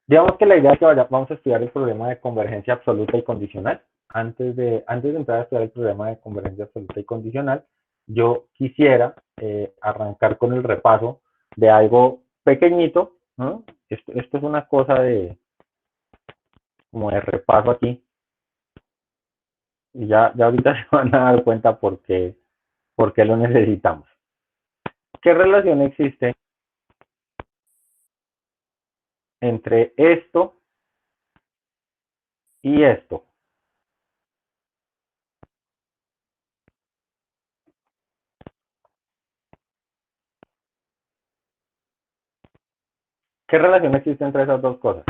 Digamos que la idea es que vamos a estudiar el problema de convergencia absoluta y condicional. Antes de entrar a estudiar el problema de convergencia absoluta y condicional, yo quisiera arrancar con el repaso de algo pequeñito, ¿no? Esto es una cosa como de repaso aquí, y ya ahorita se van a dar cuenta por qué lo necesitamos. ¿Qué relación existe entre esto y esto? ¿Qué relación existe entre esas dos cosas?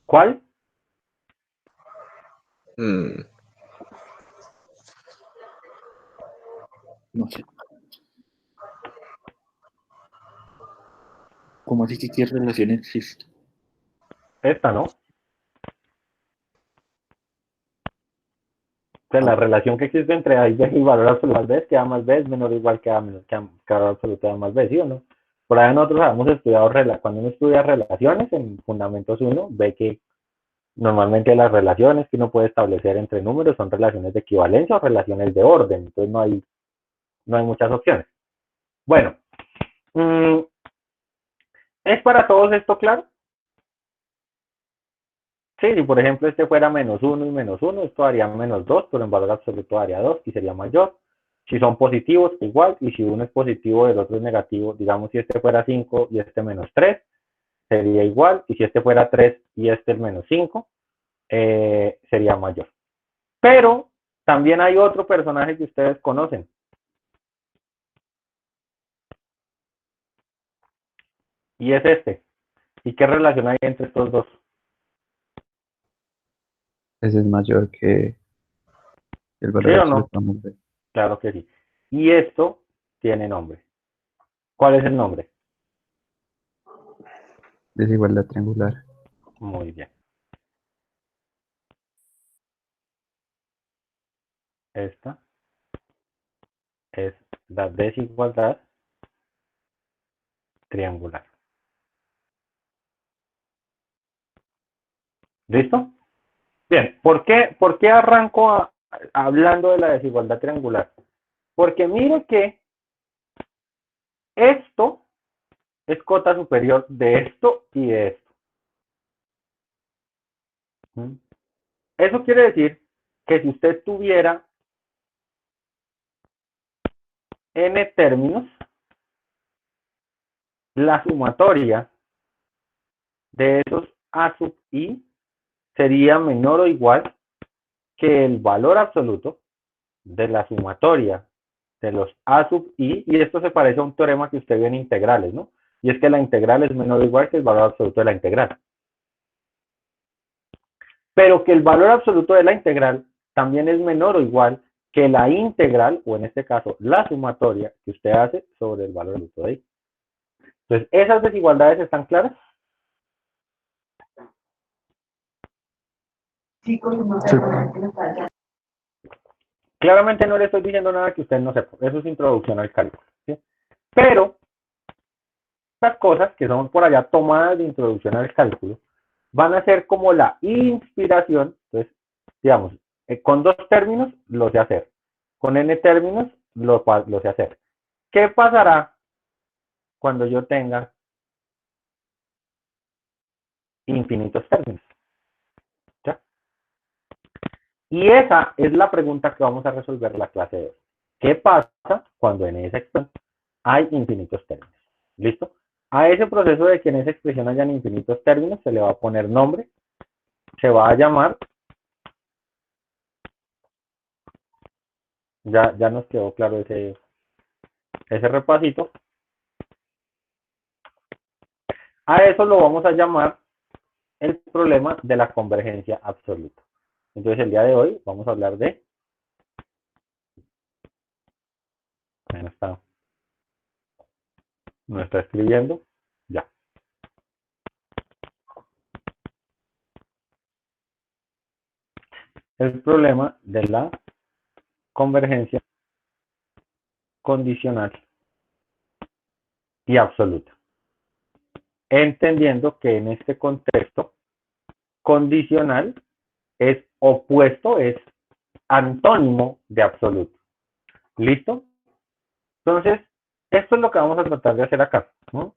¿Cuál? Mm, No sé. ¿Cómo así que qué relación existe? Esta, ¿no? O sea, la relación que existe entre A y B y valor absoluto más B, que A más B es menor o igual que A menos que valor absoluto de A más B, ¿sí o no? Por ahí nosotros hemos estudiado, cuando uno estudia relaciones en Fundamentos 1, ve que normalmente las relaciones que uno puede establecer entre números son relaciones de equivalencia o relaciones de orden, entonces no hay muchas opciones. Bueno, ¿es para todos esto claro? Sí, si por ejemplo este fuera -1 y -1, esto daría -2, pero en valor absoluto daría 2 y sería mayor. Si son positivos, igual, y si uno es positivo y el otro es negativo, digamos si este fuera 5 y este -3, sería igual, y si este fuera 3 y este es -5, sería mayor. Pero también hay otro personaje que ustedes conocen. Y es este. ¿Y qué relación hay entre estos dos? Ese es mayor que el ¿Sí valor o no? absoluto más B. Claro que sí. Y esto tiene nombre. ¿Cuál es el nombre? Desigualdad triangular. Muy bien. Esta es la desigualdad triangular. ¿Listo? Bien, por qué arranco hablando de la desigualdad triangular? Porque mire que esto es cota superior de esto y de esto. ¿Mm? Eso quiere decir que si usted tuviera n términos, la sumatoria de esos a sub i sería menor o igual que el valor absoluto de la sumatoria de los a sub i, y esto se parece a un teorema que usted ve en integrales, ¿no? Y es que la integral es menor o igual que el valor absoluto de la integral. Pero que el valor absoluto de la integral también es menor o igual que la integral, o en este caso, la sumatoria que usted hace sobre el valor absoluto de i. Entonces, ¿esas desigualdades están claras? Sí, Claramente no le estoy diciendo nada que usted no sepa. Eso es introducción al cálculo. ¿Sí? Pero estas cosas que son por allá tomadas de introducción al cálculo van a ser como la inspiración. Entonces, digamos, con dos términos lo sé hacer. Con n términos lo sé hacer. ¿Qué pasará cuando yo tenga infinitos términos? ¿Ya? Y esa es la pregunta que vamos a resolver en la clase de hoy. ¿Qué pasa cuando en esa expresión hay infinitos términos? ¿Listo? A ese proceso de que en esa expresión hayan infinitos términos se le va a poner nombre, se va a llamar, ya nos quedó claro ese repasito, a eso lo vamos a llamar el problema de la convergencia absoluta. Entonces el día de hoy vamos a hablar de, no está escribiendo, ya. el problema de la convergencia condicional y absoluta. Entendiendo que en este contexto, condicional es opuesto, es antónimo de absoluto. ¿Listo? Entonces, esto es lo que vamos a tratar de hacer acá, ¿no?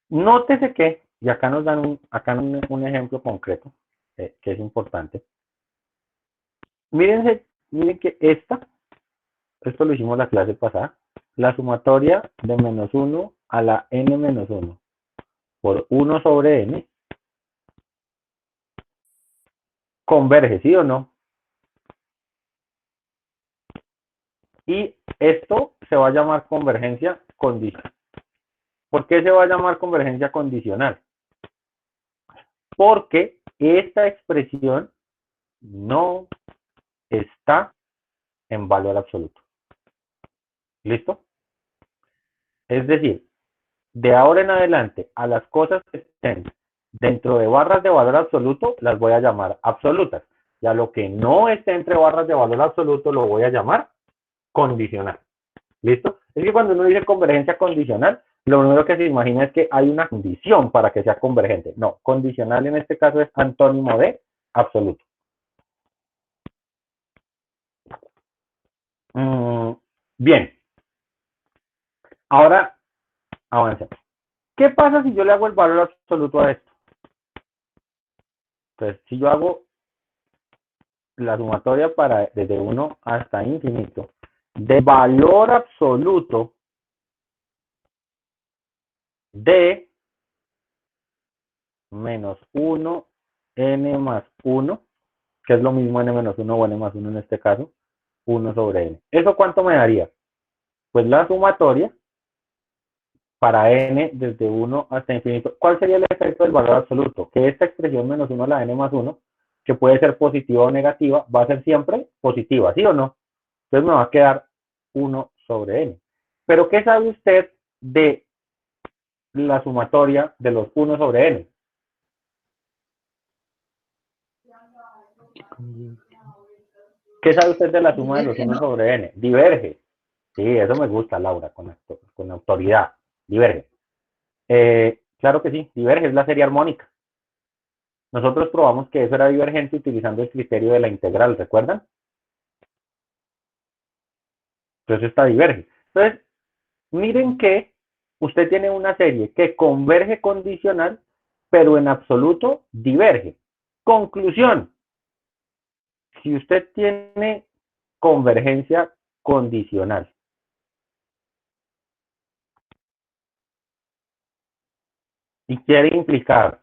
Nótese que, y acá nos dan un ejemplo concreto, que es importante. Miren que esto lo hicimos la clase pasada, la sumatoria de menos 1 a la n menos 1 por 1 sobre n converge, ¿sí o no? Y esto se va a llamar convergencia condicional. ¿Por qué se va a llamar convergencia condicional? Porque esta expresión no está en valor absoluto. ¿Listo? Es decir, de ahora en adelante, a las cosas que estén dentro de barras de valor absoluto, las voy a llamar absolutas. Y a lo que no esté entre barras de valor absoluto, lo voy a llamar condicional. ¿Listo? Es que cuando uno dice convergencia condicional, lo primero que se imagina es que hay una condición para que sea convergente. No, condicional en este caso es antónimo de absoluto. Bien. Ahora, avancemos. ¿Qué pasa si yo le hago el valor absoluto a esto? Entonces, si yo hago la sumatoria para desde 1 hasta infinito de valor absoluto de menos 1 n más 1, que es lo mismo n menos 1 o n más 1 en este caso, 1 sobre n. ¿Eso cuánto me daría? Pues la sumatoria para n desde 1 hasta infinito. ¿Cuál sería el efecto del valor absoluto? Que esta expresión menos 1 a la n más 1, que puede ser positiva o negativa, va a ser siempre positiva, ¿sí o no? Entonces me va a quedar 1 sobre n. Pero ¿qué sabe usted de la sumatoria de los 1 sobre n? ¿Qué sabe usted de la suma de los 1 sobre n? Diverge. Sí, eso me gusta, Laura, con autoridad. Diverge. Claro que sí, diverge, es la serie armónica. Nosotros probamos que eso era divergente utilizando el criterio de la integral, ¿recuerdan? Entonces esta diverge. Entonces, miren que usted tiene una serie que converge condicional, pero en absoluto diverge. Conclusión. Si usted tiene convergencia condicional y quiere implicar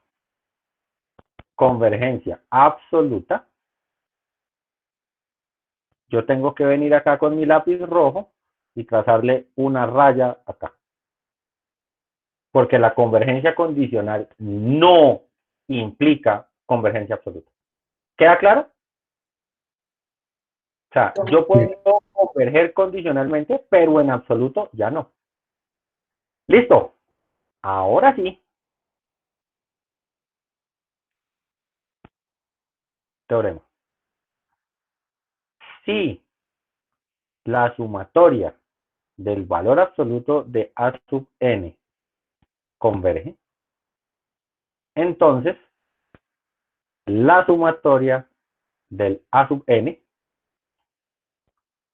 convergencia absoluta, yo tengo que venir acá con mi lápiz rojo y trazarle una raya acá. Porque la convergencia condicional no implica convergencia absoluta. ¿Queda claro? O sea, yo puedo converger condicionalmente, pero en absoluto ya no. ¿Listo? Ahora sí. Teorema. Si la sumatoria del valor absoluto de A sub n converge, entonces la sumatoria del A sub n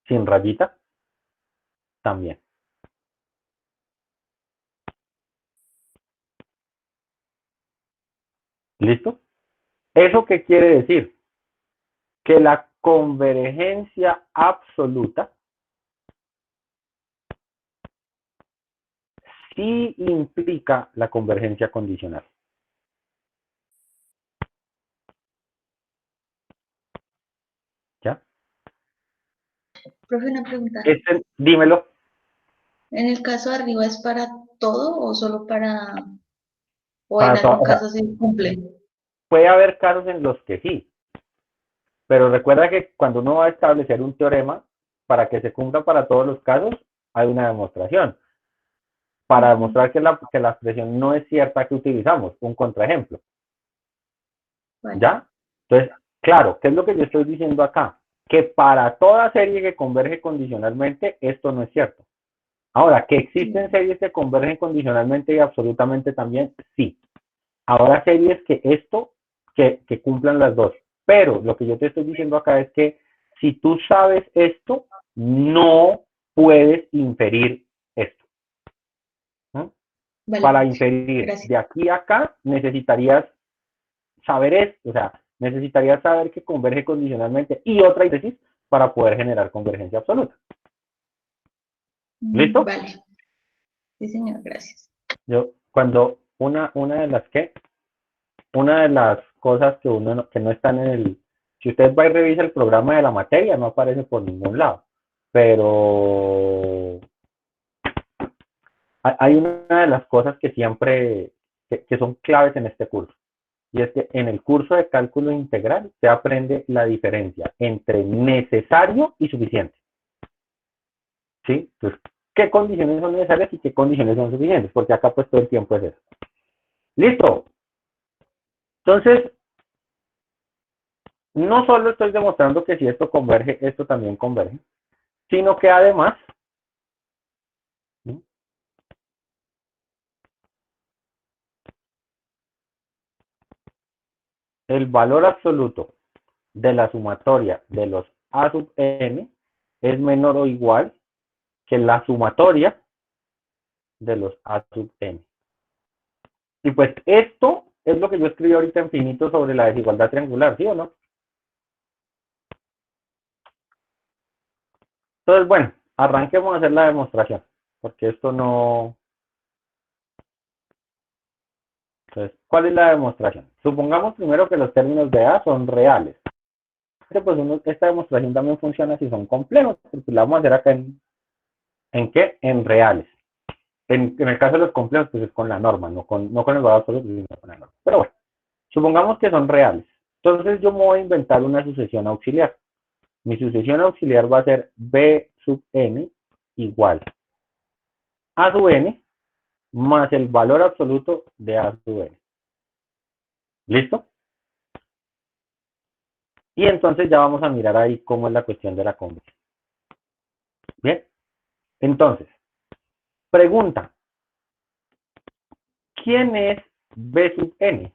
sin rayita también. ¿Listo? ¿Eso qué quiere decir? Que la convergencia absoluta sí implica la convergencia condicional. ¿Ya? Profe, una pregunta. Dímelo. ¿En el caso de arriba es para todo o solo para... o Para en algún o sea, caso sí cumple? puede haber casos en los que sí, pero recuerda que cuando uno va a establecer un teorema, para que se cumpla para todos los casos, hay una demostración. Para demostrar que la expresión no es cierta que utilizamos, un contraejemplo. Vale. ¿Ya? Entonces, Claro, ¿qué es lo que yo estoy diciendo acá? Que para toda serie que converge condicionalmente, esto no es cierto. Ahora, ¿que existen series que convergen condicionalmente y absolutamente también? Sí. Ahora series que cumplan las dos. Pero lo que yo te estoy diciendo acá es que si tú sabes esto, no puedes inferir esto. ¿Mm? Vale, Para inferir gracias. de aquí a acá, necesitarías saber esto, o sea, necesitarías saber que converge condicionalmente y otra hipótesis para poder generar convergencia absoluta. ¿Listo? Vale. Sí, señor, gracias. Yo, cuando una de las cosas que que no están en si usted va y revisa el programa de la materia, no aparece por ningún lado. Pero hay una de las cosas que siempre, que son claves en este curso. Y es que en el curso de cálculo integral se aprende la diferencia entre necesario y suficiente. ¿Sí? Entonces, ¿qué condiciones son necesarias y qué condiciones son suficientes? Porque acá pues todo el tiempo es eso. Listo. Entonces, no solo estoy demostrando que si esto converge, esto también converge, sino que además, ¿sí?, el valor absoluto de la sumatoria de los a sub n es menor o igual que la sumatoria de los a sub n. Y pues esto es lo que yo escribí ahorita en finito sobre la desigualdad triangular, ¿sí o no? Entonces, bueno, arranquemos a hacer la demostración, porque esto no... Entonces, ¿cuál es la demostración? Supongamos primero que los términos de A son reales. Pues esta demostración también funciona si son complejos, porque la vamos a hacer acá ¿en qué? En reales. En el caso de los complejos, pues es con la norma, no con el valor absoluto, sino con la norma. Pero bueno, supongamos que son reales. Entonces yo me voy a inventar una sucesión auxiliar. Mi sucesión auxiliar va a ser B sub n igual a sub n más el valor absoluto de a sub n. ¿Listo? Y entonces ya vamos a mirar ahí cómo es la cuestión de la conversión. Bien, entonces, pregunta, ¿quién es B sub n?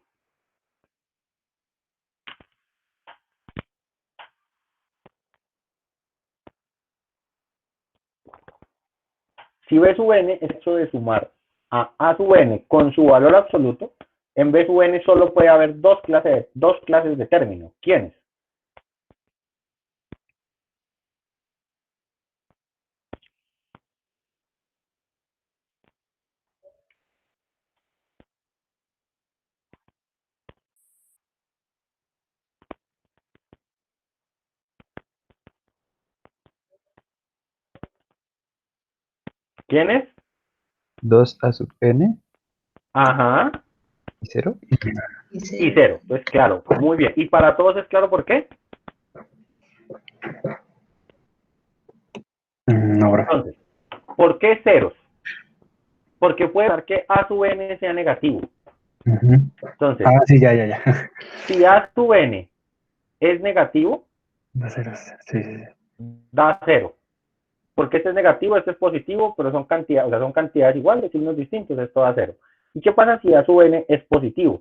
Si B sub n es hecho de sumar a sub n con su valor absoluto, en B sub n solo puede haber dos clases de términos. ¿Quiénes? ¿Quiénes? 2a sub n Ajá, y 0. Y y 0. Pues claro, muy bien. ¿Y para todos es claro por qué? No, profe. Entonces, ¿por qué ceros? Porque puede ser que a sub n sea negativo. Ujú. Entonces, Ah, sí, ya. si a sub n es negativo, Va a ser, sí. da 0. Porque este es negativo, este es positivo, pero son cantidades, o sea, son cantidades iguales, signos distintos, esto da 0. ¿Y qué pasa si a sub n es positivo?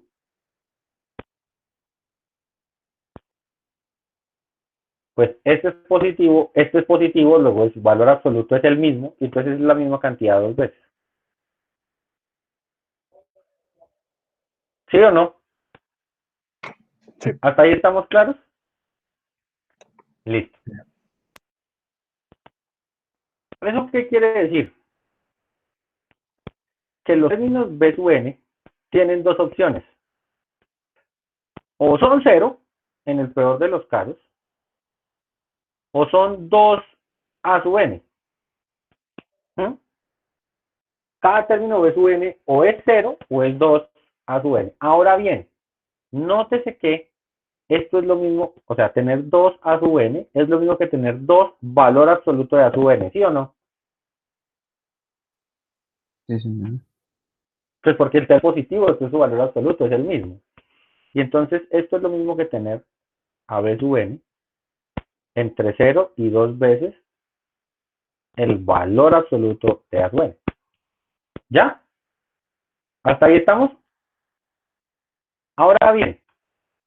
Pues este es positivo, luego el valor absoluto es el mismo, y entonces es la misma cantidad dos veces. ¿Sí o no? Sí. ¿Hasta ahí estamos claros? Listo. ¿Eso qué quiere decir? Que los términos B sub n tienen dos opciones. O son 0, en el peor de los casos, o son 2 a sub n. ¿Mm? Cada término B sub n o es 0 o es 2 a sub n. Ahora bien, nótese que esto es lo mismo, o sea, tener 2 a sub n es lo mismo que tener 2 valor absoluto de a sub n, ¿sí o no? Sí, señor. Pues porque el ser positivo, esto es su valor absoluto, es el mismo. Y entonces esto es lo mismo que tener a b sub n entre 0 y 2 veces el valor absoluto de a sub n. ¿Ya? ¿Hasta ahí estamos? Ahora bien,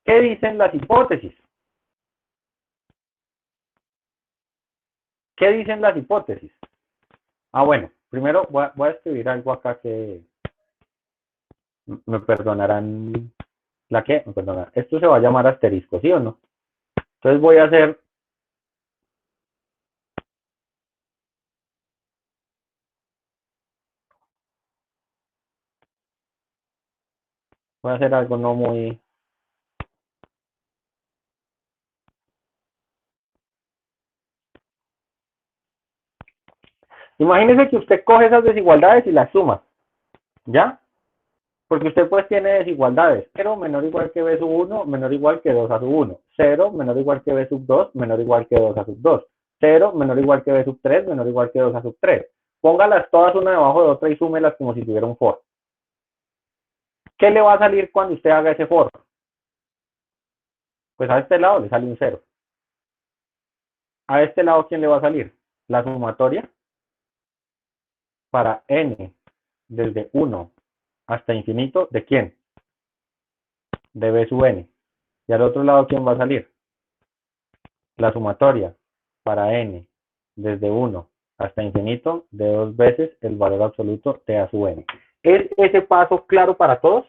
¿qué dicen las hipótesis? ¿Qué dicen las hipótesis? Ah, bueno, primero voy a escribir algo acá que me perdonarán. ¿La qué? Me perdonarán. Esto se va a llamar asterisco, ¿sí o no? Entonces voy a hacer algo no muy... Imagínese que usted coge esas desigualdades y las suma, ¿ya? Porque usted pues tiene desigualdades. 0 menor o igual que b sub 1 menor o igual que 2 a sub 1. 0 menor o igual que b sub 2 menor o igual que 2 a sub 2. 0 menor o igual que b sub 3 menor o igual que 2 a sub 3. Póngalas todas una debajo de otra y súmelas como si tuviera un for. ¿Qué le va a salir cuando usted haga ese for? Pues a este lado le sale un 0. A este lado, ¿quién le va a salir? La sumatoria para n desde 1 hasta infinito, ¿de quién? De b sub n. Y al otro lado, ¿quién va a salir? La sumatoria para n desde 1 hasta infinito de 2 veces el valor absoluto de a sub n. ¿Es ese paso claro para todos?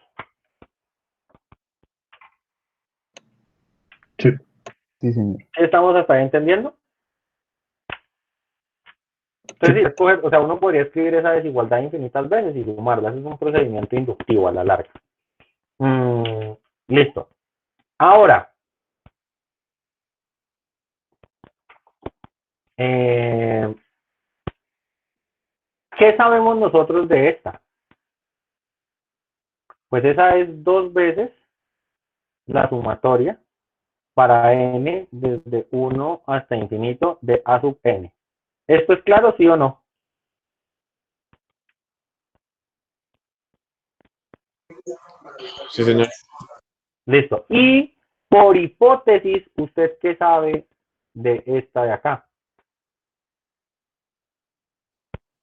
Sí. Sí, señor. ¿Estamos hasta ahí entendiendo? Entonces, sí, o sea, uno podría escribir esa desigualdad infinitas veces y sumarlas. Es un procedimiento inductivo a la larga. Listo. Ahora, ¿qué sabemos nosotros de esta? Pues esa es 2 veces la sumatoria para n desde 1 hasta infinito de a sub n. ¿Esto es claro, sí o no? Sí, señor. Listo. Y por hipótesis, ¿usted qué sabe de esta de acá?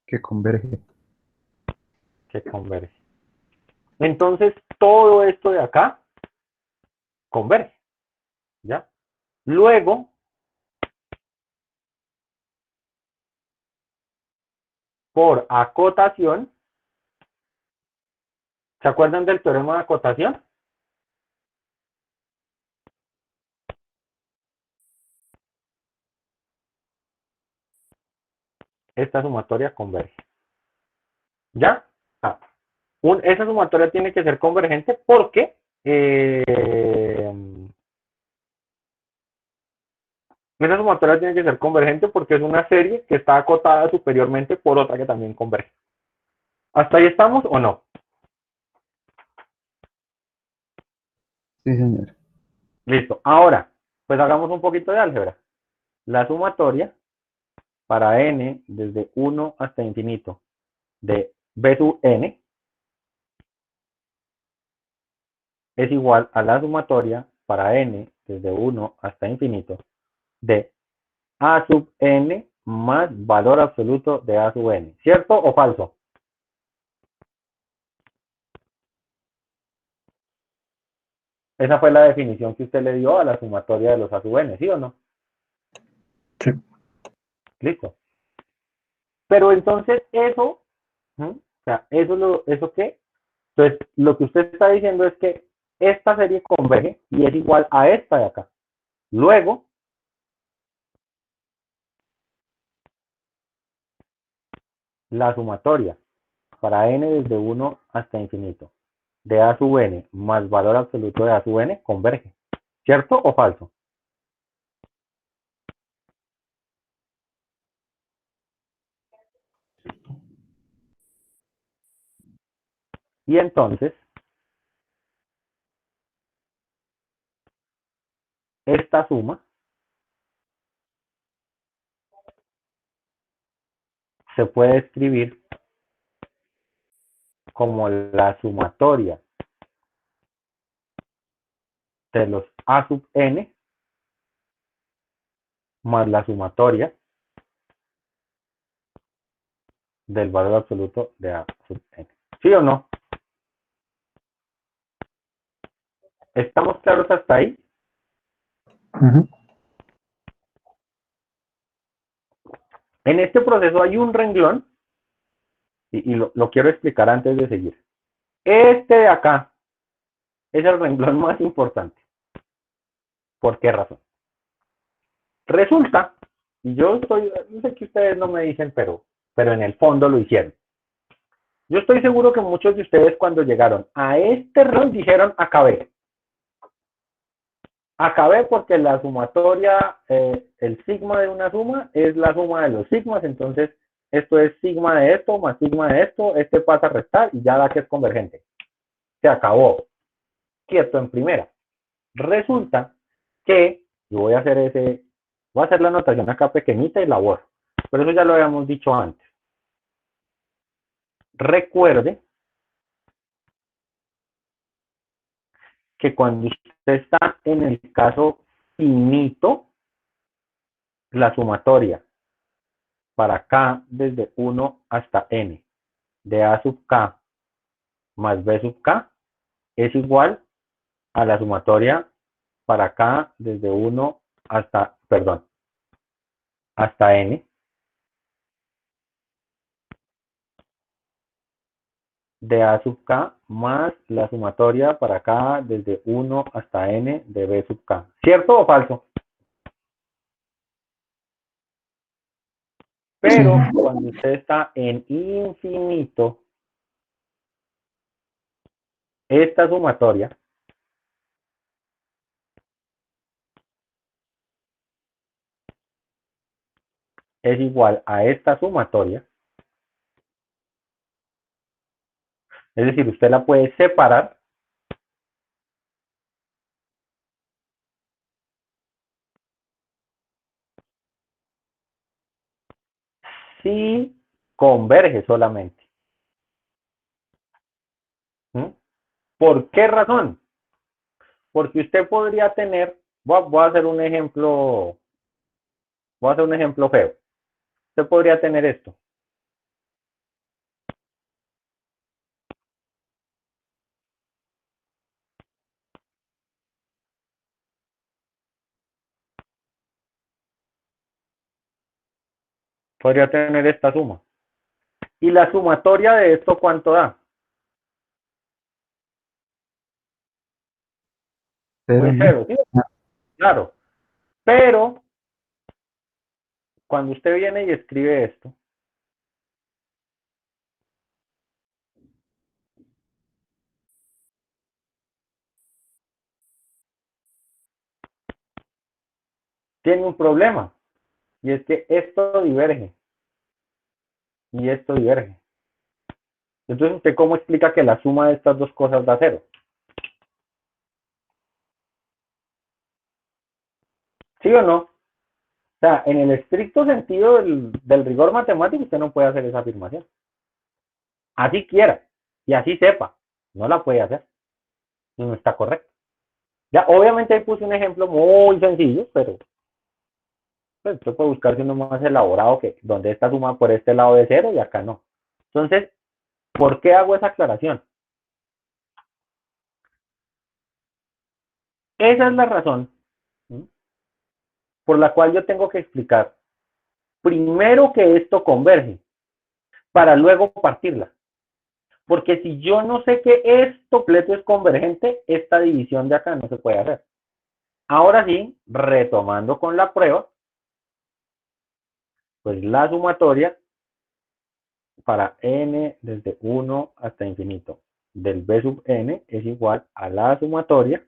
Que converge. Que converge. Entonces, todo esto de acá converge. ¿Ya? Luego, por acotación, ¿se acuerdan del teorema de acotación? Esta sumatoria converge. ¿Ya? Ah, esa sumatoria tiene que ser convergente porque esa sumatoria tiene que ser convergente porque es una serie que está acotada superiormente por otra que también converge. ¿Hasta ahí estamos o no? Sí, señor. Listo. Ahora, pues hagamos un poquito de álgebra. La sumatoria para n desde 1 hasta infinito de b sub n es igual a la sumatoria para n desde 1 hasta infinito de a sub n más valor absoluto de a sub n. ¿Cierto o falso? Esa fue la definición que usted le dio a la sumatoria de los a sub n, ¿sí o no? Sí. Listo. Pero entonces eso, o sea, ¿eso qué? Entonces, lo que usted está diciendo es que esta serie converge y es igual a esta de acá. Luego, la sumatoria para n desde 1 hasta infinito de a sub n más valor absoluto de a sub n converge. ¿Cierto o falso? Y entonces, esta suma se puede escribir como la sumatoria de los a sub n más la sumatoria del valor absoluto de A sub n. ¿Sí o no? ¿Estamos claros hasta ahí? Ujú. En este proceso hay un renglón, y lo quiero explicar antes de seguir. Este de acá es el renglón más importante. ¿Por qué razón? Resulta, y yo sé que ustedes no me dicen, pero en el fondo lo hicieron. Yo estoy seguro que muchos de ustedes cuando llegaron a este rol dijeron acabé. Acabé porque la sumatoria, el sigma de una suma es la suma de los sigmas, entonces esto es sigma de esto más sigma de esto, este pasa a restar y ya da que es convergente. Se acabó. Quieto en primera. Resulta que yo voy a hacer la anotación acá pequeñita y la borro. Pero eso ya lo habíamos dicho antes. Recuerde que cuando usted está en el caso finito, la sumatoria para k desde 1 hasta n de a sub k más b sub k es igual a la sumatoria para k desde 1 hasta, perdón, hasta n de a sub k más la sumatoria para k desde 1 hasta n de b sub k. ¿Cierto o falso? Pero cuando usted está en infinito, esta sumatoria es igual a esta sumatoria. Es decir, usted la puede separar si converge solamente. ¿Mm? ¿Por qué razón? Porque usted podría tener, voy a hacer un ejemplo, feo. Usted podría tener esto. Podría tener esta suma. ¿Y la sumatoria de esto cuánto da? Pues cero, ¿sí? Claro. Pero cuando usted viene y escribe esto, tiene un problema. Y es que esto diverge. Y esto diverge. Entonces, ¿usted cómo explica que la suma de estas dos cosas da cero? ¿Sí o no? O sea, en el estricto sentido del rigor matemático, usted no puede hacer esa afirmación. Así quiera y así sepa, no la puede hacer. No está correcto. Ya, obviamente ahí puse un ejemplo muy sencillo, pero pues, usted puede buscarse uno más elaborado que donde esta suma por este lado de cero y acá no. Entonces, ¿por qué hago esa aclaración? Esa es la razón, ¿sí?, por la cual yo tengo que explicar primero que esto converge, para luego partirla. Porque si yo no sé que esto completo es convergente, esta división de acá no se puede hacer. Ahora sí, retomando con la prueba, pues la sumatoria para n desde 1 hasta infinito del b sub n es igual a la sumatoria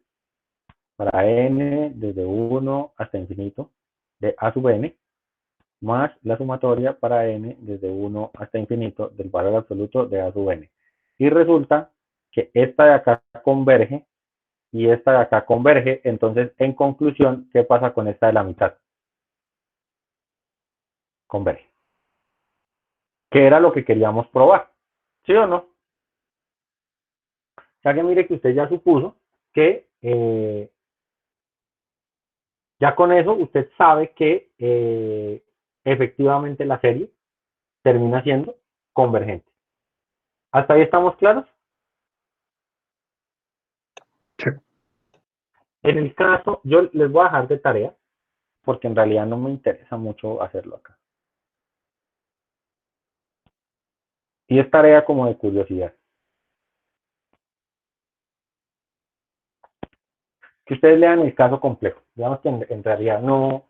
para n desde 1 hasta infinito de a sub n más la sumatoria para n desde 1 hasta infinito del valor absoluto de a sub n. Y resulta que esta de acá converge y esta de acá converge. Entonces, en conclusión, ¿qué pasa con esta de la mitad? Converge. ¿Qué era lo que queríamos probar? ¿Sí o no? O sea, que mire que usted ya supuso que, Ya con eso usted sabe que efectivamente la serie termina siendo convergente. ¿Hasta ahí estamos claros? Sí. En el caso, yo les voy a dejar de tarea, porque en realidad no me interesa mucho hacerlo acá. Y es tarea como de curiosidad. Que ustedes lean el caso complejo. Digamos que en realidad no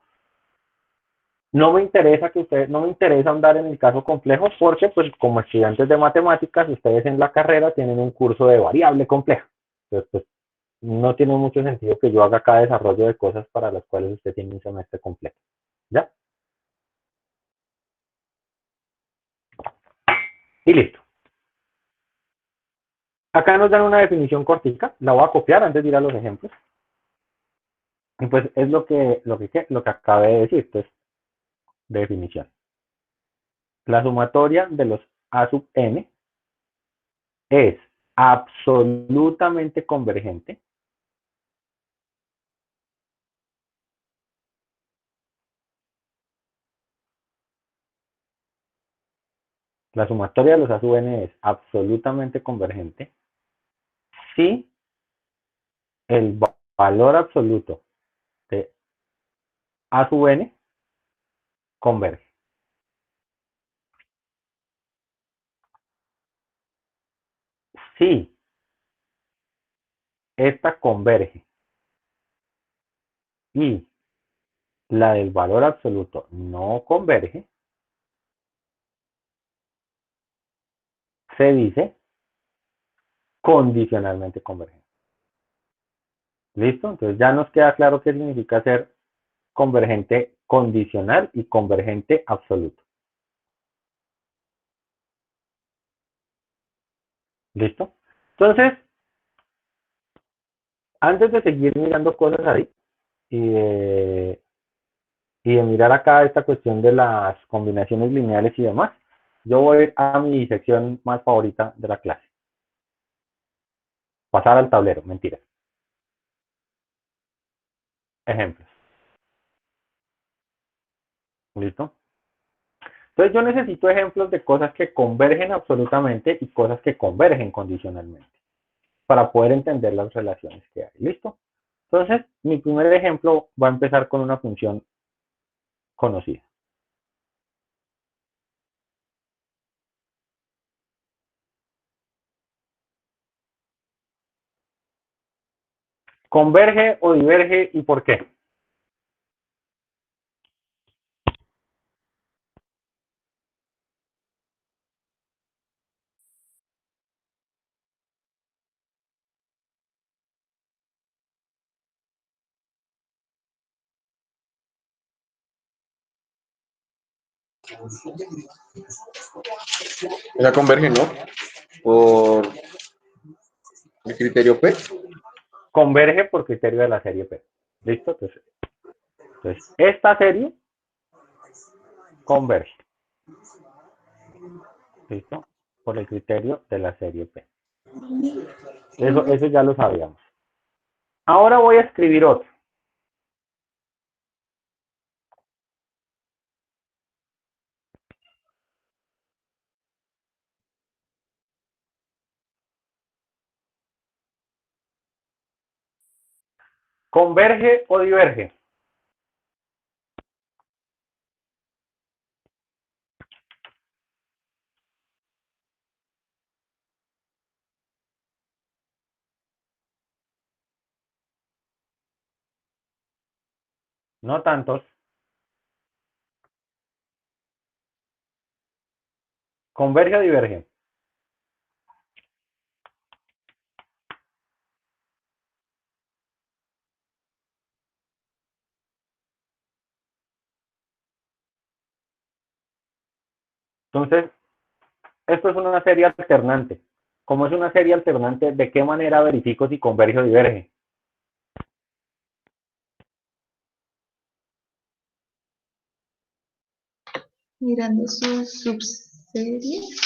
me interesa no me interesa andar en el caso complejo porque pues como estudiantes de matemáticas ustedes en la carrera tienen un curso de variable compleja. Entonces pues no tiene mucho sentido que yo haga acá desarrollo de cosas para las cuales usted tiene un semestre completo. ¿Ya? Y listo. Acá nos dan una definición cortica, la voy a copiar antes de ir a los ejemplos. Y pues es lo que acabé de decir, pues, definición. La sumatoria de los A sub n es absolutamente convergente la sumatoria de los A sub n es absolutamente convergente si el valor absoluto de A sub n converge. Si esta converge y la del valor absoluto no converge, se dice condicionalmente convergente. ¿Listo? Entonces ya nos queda claro qué significa ser convergente condicional y convergente absoluto. ¿Listo? Entonces, antes de seguir mirando cosas ahí y de mirar acá esta cuestión de las combinaciones lineales y demás, yo voy a ir a mi sección más favorita de la clase. Pasar al tablero, mentira. Ejemplos. ¿Listo? Entonces yo necesito ejemplos de cosas que convergen absolutamente y cosas que convergen condicionalmente para poder entender las relaciones que hay. ¿Listo? Entonces, mi primer ejemplo va a empezar con una función conocida. ¿Converge o diverge y por qué? Ella converge, ¿no? Por el criterio P. Converge por criterio de la serie P. ¿Listo? Entonces esta serie converge. ¿Listo? Por el criterio de la serie P. Eso ya lo sabíamos. Ahora voy a escribir otro. ¿Converge o diverge? No tantos. ¿Converge o diverge? Entonces, esto es una serie alternante. Como es una serie alternante, ¿de qué manera verifico si converge o diverge? Mirando sus subseries.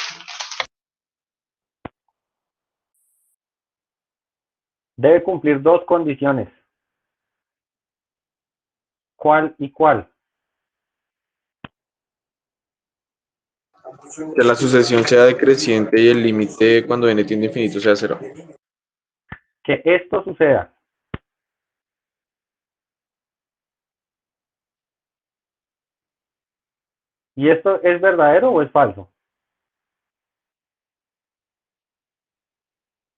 Debe cumplir dos condiciones. ¿Cuál y cuál? Que la sucesión sea decreciente y el límite cuando n tiende a infinito sea 0. Que esto suceda. ¿Y esto es verdadero o es falso?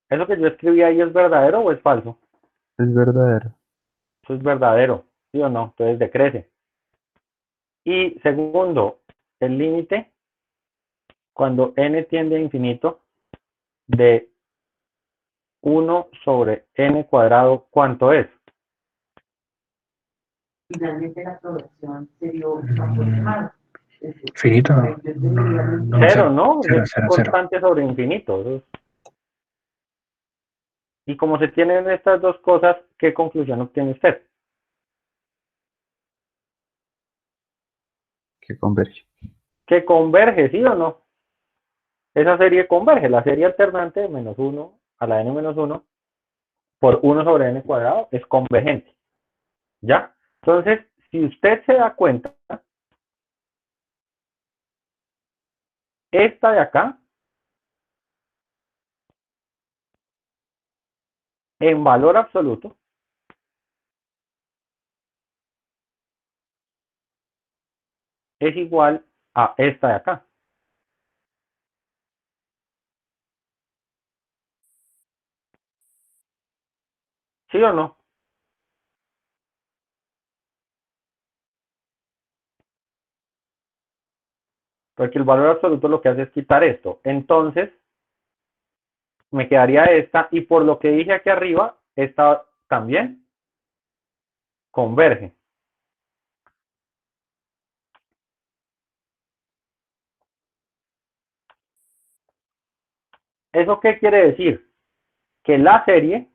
¿Eso que yo escribí ahí es verdadero o es falso? Es verdadero. Eso es verdadero, ¿sí o no? Entonces decrece. Y segundo, el límite, cuando n tiende a infinito, de 1 sobre n cuadrado, ¿cuánto es? Finalmente la aprobación se dio afortunada. Finito, no, Cero, ¿no? cero, Es cero, cero. constante sobre infinito. Y como se tienen estas dos cosas, ¿qué conclusión obtiene usted? Que converge. Que converge, ¿sí o no? Esa serie converge. La serie alternante de menos 1 a la n menos 1 por 1 sobre n cuadrado es convergente. ¿Ya? Entonces, si usted se da cuenta, esta de acá, en valor absoluto, es igual a esta de acá. ¿Sí o no? Porque el valor absoluto lo que hace es quitar esto. Entonces, me quedaría esta, y por lo que dije aquí arriba, esta también converge. ¿Eso qué quiere decir? Que la serie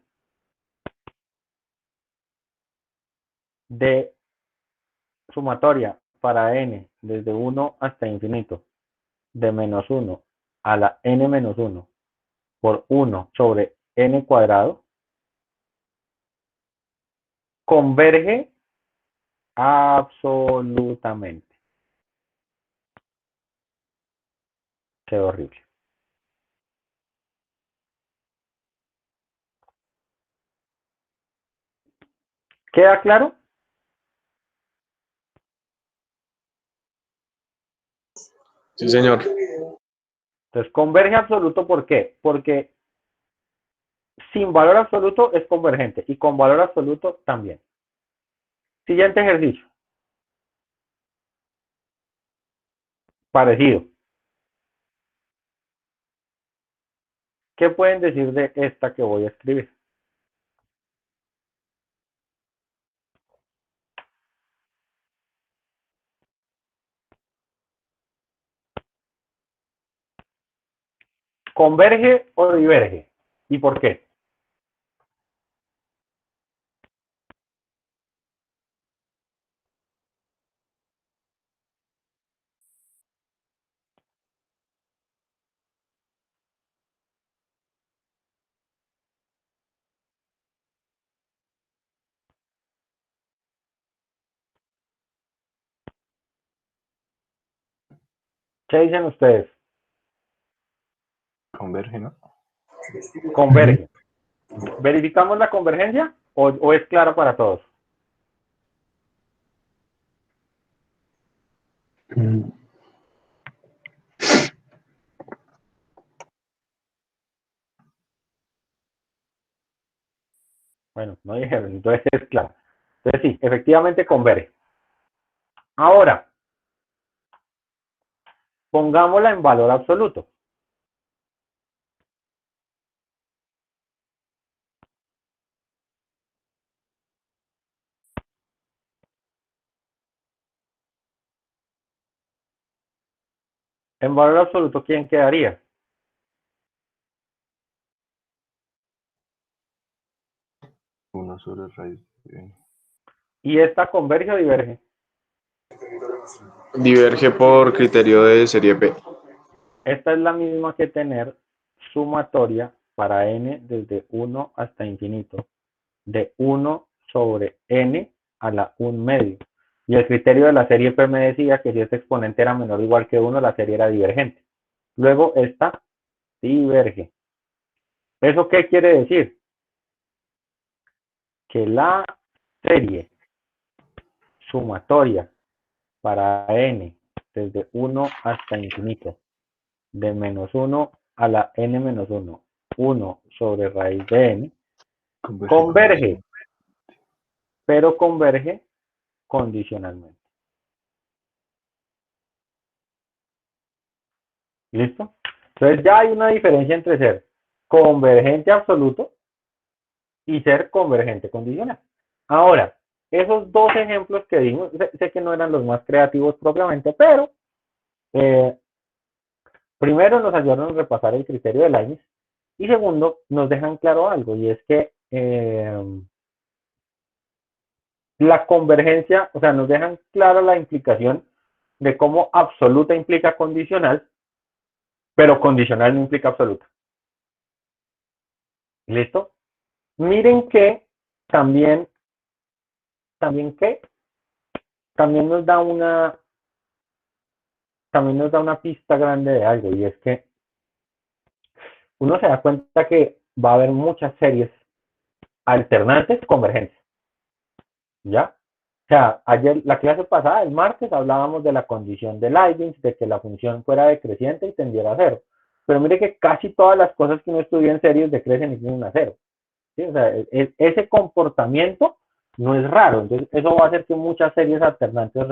de sumatoria para n desde 1 hasta infinito, de menos 1 a la n menos 1 por 1 sobre n cuadrado, converge absolutamente. Qué horrible. ¿Queda claro? Sí, señor. Entonces, converge absoluto, ¿por qué? Porque sin valor absoluto es convergente y con valor absoluto también. Siguiente ejercicio. Parecido. ¿Qué pueden decir de esta que voy a escribir? ¿Converge o diverge? ¿Y por qué? ¿Qué dicen ustedes? Converge, ¿no? Converge. ¿Verificamos la convergencia o es claro para todos? Mm, Bueno, no dijeron, entonces es claro. Entonces sí, efectivamente converge. Ahora, pongámosla en valor absoluto. En valor absoluto, ¿quién quedaría? Uno sobre raíz de... ¿Y esta converge o diverge? Diverge por criterio de serie P. Esta es la misma que tener sumatoria para n desde 1 hasta infinito, de 1 sobre n a la 1 medio. Y el criterio de la serie P me decía que si este exponente era menor o igual que 1, la serie era divergente. Luego esta diverge. ¿Eso qué quiere decir? Que la serie sumatoria para n desde 1 hasta infinito, de menos 1 a la n menos 1, 1 sobre raíz de n, converge, pero converge condicionalmente. ¿Listo? Entonces ya hay una diferencia entre ser convergente absoluto y ser convergente condicional. Ahora, esos dos ejemplos que dimos, sé que no eran los más creativos propiamente, pero primero nos ayudaron a repasar el criterio de Leibniz y segundo, nos dejan claro algo y es que la convergencia, o sea, nos dejan clara la implicación de cómo absoluta implica condicional, pero condicional no implica absoluta. ¿Listo? Miren que también nos da una pista grande de algo y es que uno se da cuenta que va a haber muchas series alternantes convergentes. ¿Ya? O sea, ayer, la clase pasada, el martes, hablábamos de la condición de Leibniz, de que la función fuera decreciente y tendiera a cero. Pero mire que casi todas las cosas que uno estudia en series decrecen y tienden a cero. ¿Sí? O sea, ese comportamiento no es raro. Entonces, eso va a hacer que muchas series alternantes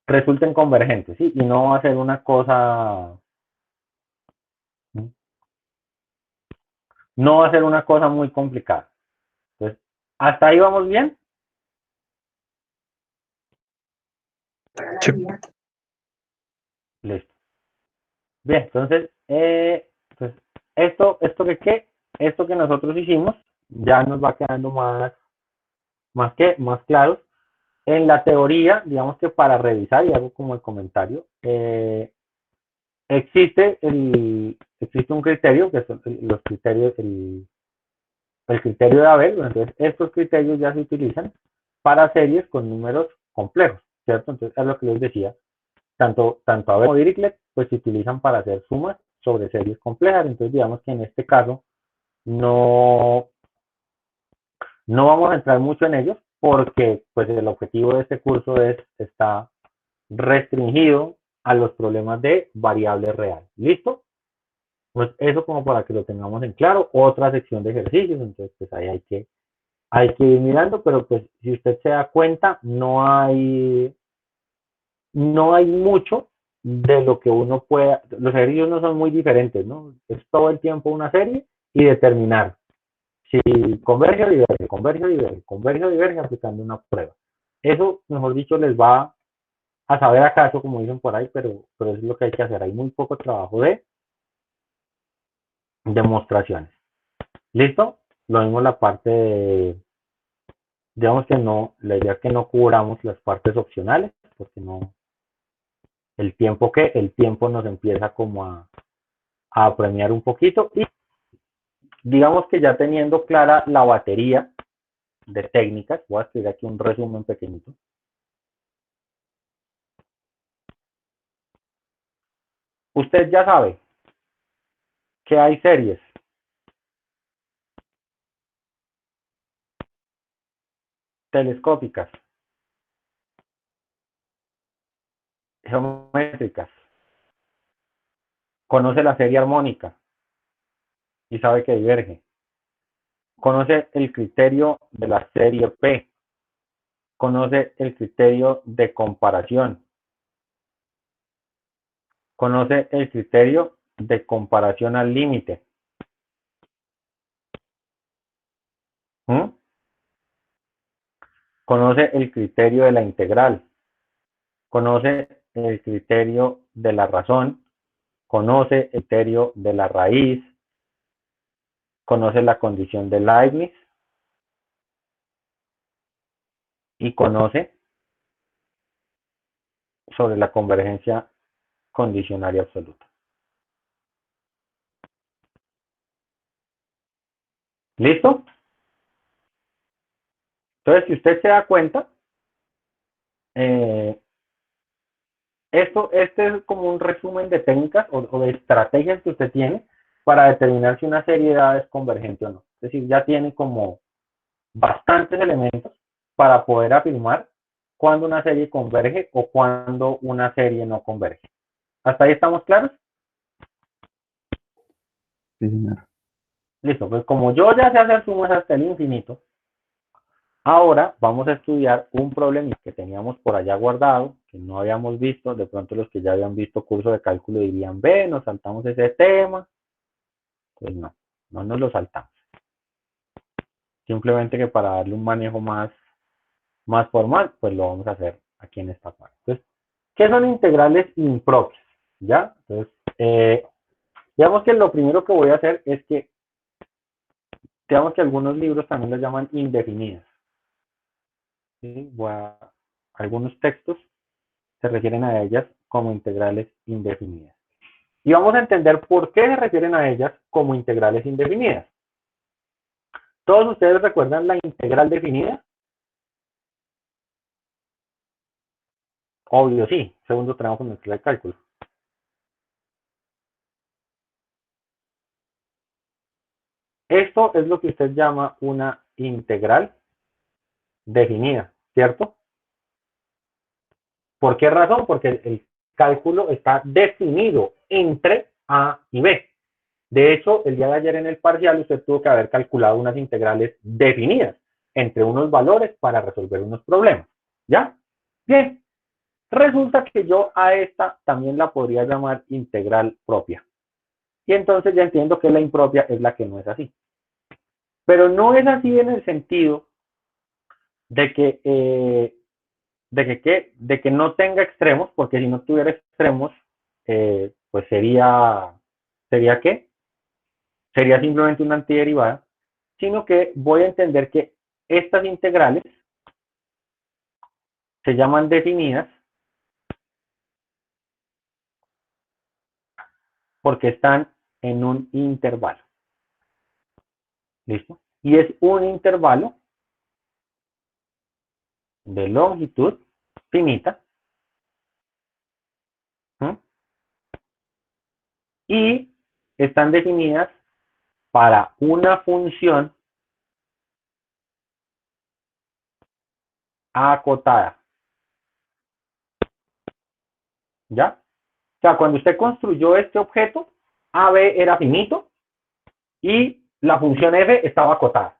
resulten convergentes, ¿sí? Y no va a ser una cosa, no va a ser una cosa muy complicada. Entonces, ¿hasta ahí vamos bien? Sí. Listo. Bien, entonces, pues esto que nosotros hicimos ya nos va quedando más claros. En la teoría, digamos que para revisar, y hago como el comentario, existe un criterio, que son los criterios, el criterio de Abel. Entonces estos criterios ya se utilizan para series con números complejos, ¿cierto? Entonces es lo que les decía, tanto Abel como Dirichlet pues se utilizan para hacer sumas sobre series complejas. Entonces digamos que en este caso no vamos a entrar mucho en ellos porque pues el objetivo de este curso está restringido a los problemas de variable real. ¿Listo? Pues eso como para que lo tengamos en claro. Otra sección de ejercicios, entonces pues ahí hay que ir mirando, pero pues si usted se da cuenta, no hay mucho de lo que uno pueda, los ejercicios no son muy diferentes, ¿no? Es todo el tiempo una serie y determinar si converge o diverge, converge o diverge, converge o diverge aplicando una prueba. Eso, mejor dicho, les va a saber acaso, como dicen por ahí, pero eso es lo que hay que hacer. Hay muy poco trabajo de demostraciones. ¿Listo? Lo mismo la parte de, digamos que no, la idea es que no cubramos las partes opcionales, porque no, el tiempo nos empieza como a apremiar un poquito y digamos que ya teniendo clara la batería de técnicas, voy a escribir aquí un resumen pequeñito. Usted ya sabe que hay series telescópicas, geométricas, conoce la serie armónica y sabe que diverge. Conoce el criterio de la serie P, conoce el criterio de comparación, conoce el criterio de comparación al límite. Conoce el criterio de la integral, conoce el criterio de la razón, conoce el criterio de la raíz, conoce la condición de Leibniz y conoce sobre la convergencia condicional y absoluta. ¿Listo? Entonces, si usted se da cuenta, este es como un resumen de técnicas o de estrategias que usted tiene para determinar si una serie de edad es convergente o no. Es decir, ya tiene como bastantes elementos para poder afirmar cuándo una serie converge o cuándo una serie no converge. ¿Hasta ahí estamos claros? Sí, señor. Listo, pues como yo ya sé hacer sumas hasta el infinito, ahora vamos a estudiar un problema que teníamos por allá guardado, que no habíamos visto. De pronto los que ya habían visto curso de cálculo dirían, ve, nos saltamos ese tema. Pues no, no nos lo saltamos. Simplemente que para darle un manejo más formal, pues lo vamos a hacer aquí en esta parte. Entonces, ¿qué son integrales impropias? ¿Ya? Entonces, digamos que lo primero que voy a hacer es que, digamos que algunos libros también las llaman indefinidas. ¿Sí? Algunos textos se refieren a ellas como integrales indefinidas. Y vamos a entender por qué se refieren a ellas como integrales indefinidas. ¿Todos ustedes recuerdan la integral definida? Obvio, sí. Segundo trabajo con nuestra de cálculo. Esto es lo que usted llama una integral definida, ¿cierto? ¿Por qué razón? Porque el cálculo está definido entre A y B. De hecho, el día de ayer en el parcial usted tuvo que haber calculado unas integrales definidas entre unos valores para resolver unos problemas. ¿Ya? Bien. Resulta que yo a esta también la podría llamar integral propia. Y entonces ya entiendo que la impropia es la que no es así. Pero no es así en el sentido de que, de que no tenga extremos, porque si no tuviera extremos, pues ¿sería qué? Sería simplemente una antiderivada, sino que voy a entender que estas integrales se llaman definidas porque están en un intervalo. ¿Listo? Y es un intervalo de longitud finita. ¿Sí? Y están definidas para una función acotada. ¿Ya? O sea, cuando usted construyó este objeto, AB era finito y la función f estaba acotada.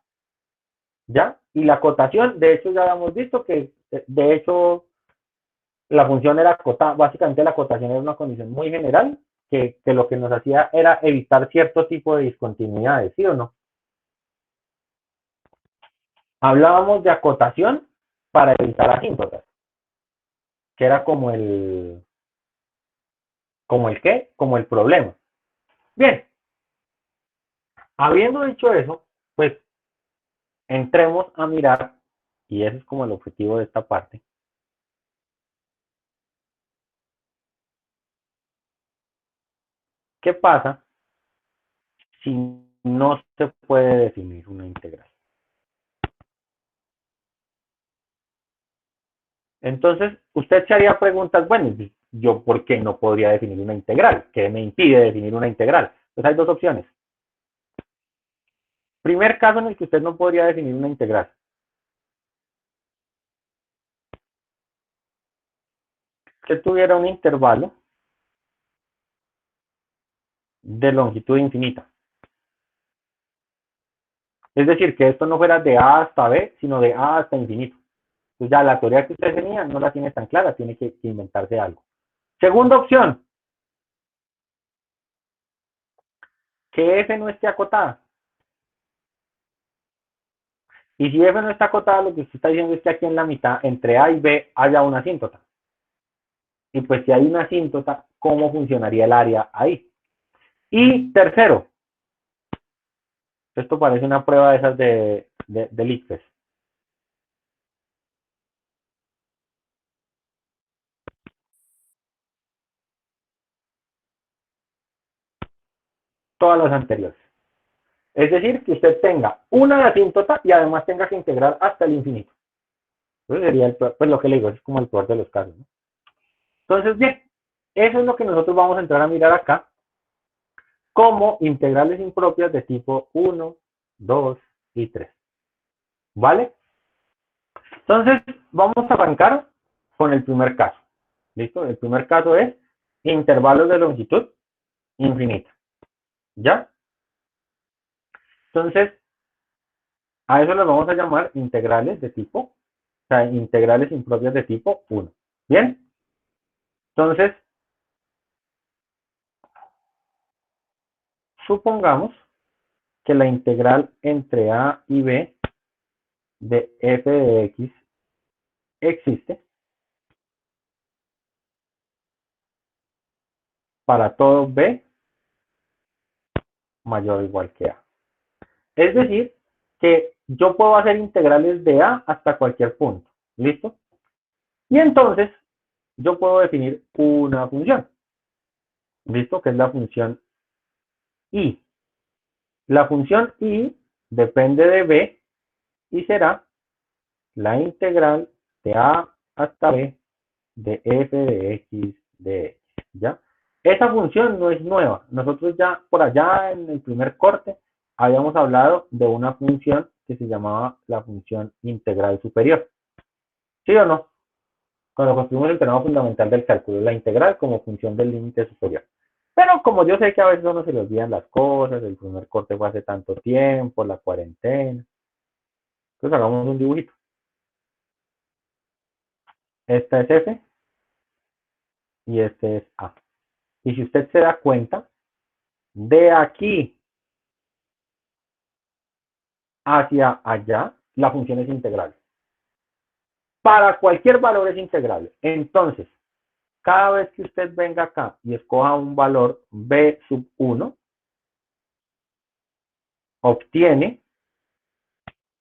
¿Ya? Y la acotación, de hecho, ya habíamos visto que, de hecho, la función era acotada. Básicamente, la acotación era una condición muy general que lo que nos hacía era evitar cierto tipo de discontinuidades, ¿sí o no? Hablábamos de acotación para evitar asíntotas, que era como el ¿qué? Como el problema. Bien, habiendo dicho eso, pues entremos a mirar, y ese es como el objetivo de esta parte. ¿Qué pasa si no se puede definir una integral? Entonces, usted se haría preguntas, bueno, ¿yo por qué no podría definir una integral? ¿Qué me impide definir una integral? Pues hay dos opciones. Primer caso en el que usted no podría definir una integral. Que tuviera un intervalo de longitud infinita. Es decir, que esto no fuera de A hasta B, sino de A hasta infinito. Pues ya la teoría que usted tenía no la tiene tan clara, tiene que inventarse algo. Segunda opción, que F no esté acotada. Y si F no está acotada, lo que usted está diciendo es que aquí en la mitad, entre A y B, haya una asíntota. Y pues si hay una asíntota, ¿cómo funcionaría el área ahí? Y tercero, esto parece una prueba de esas de ICFES. Todas las anteriores. Es decir, que usted tenga una asíntota y además tenga que integrar hasta el infinito. Entonces sería pues lo que le digo, es como el peor de los casos, ¿no? Entonces, bien, eso es lo que nosotros vamos a entrar a mirar acá como integrales impropias de tipo 1, 2 y 3. ¿Vale? Entonces, vamos a arrancar con el primer caso. ¿Listo? El primer caso es intervalos de longitud infinita. ¿Ya? Entonces, a eso les vamos a llamar integrales de tipo, o sea, integrales impropias de tipo 1. ¿Bien? Entonces, supongamos que la integral entre a y b de f de x existe para todo b mayor o igual que a. Es decir, que yo puedo hacer integrales de a hasta cualquier punto. ¿Listo? Y entonces, yo puedo definir una función. ¿Listo? Que es la función y. La función y depende de b y será la integral de a hasta b de f de x de x. ¿Ya? Esa función no es nueva. Nosotros ya por allá en el primer corte habíamos hablado de una función que se llamaba la función integral superior. ¿Sí o no? Cuando construimos el teorema fundamental del cálculo, la integral como función del límite superior. Pero como yo sé que a veces a uno se le olvidan las cosas, el primer corte fue hace tanto tiempo, la cuarentena, entonces hagamos un dibujito. Esta es f y este es a. Y si usted se da cuenta, de aquí hacia allá, la función es integral. Para cualquier valor es integrable. Entonces, cada vez que usted venga acá y escoja un valor b sub 1, obtiene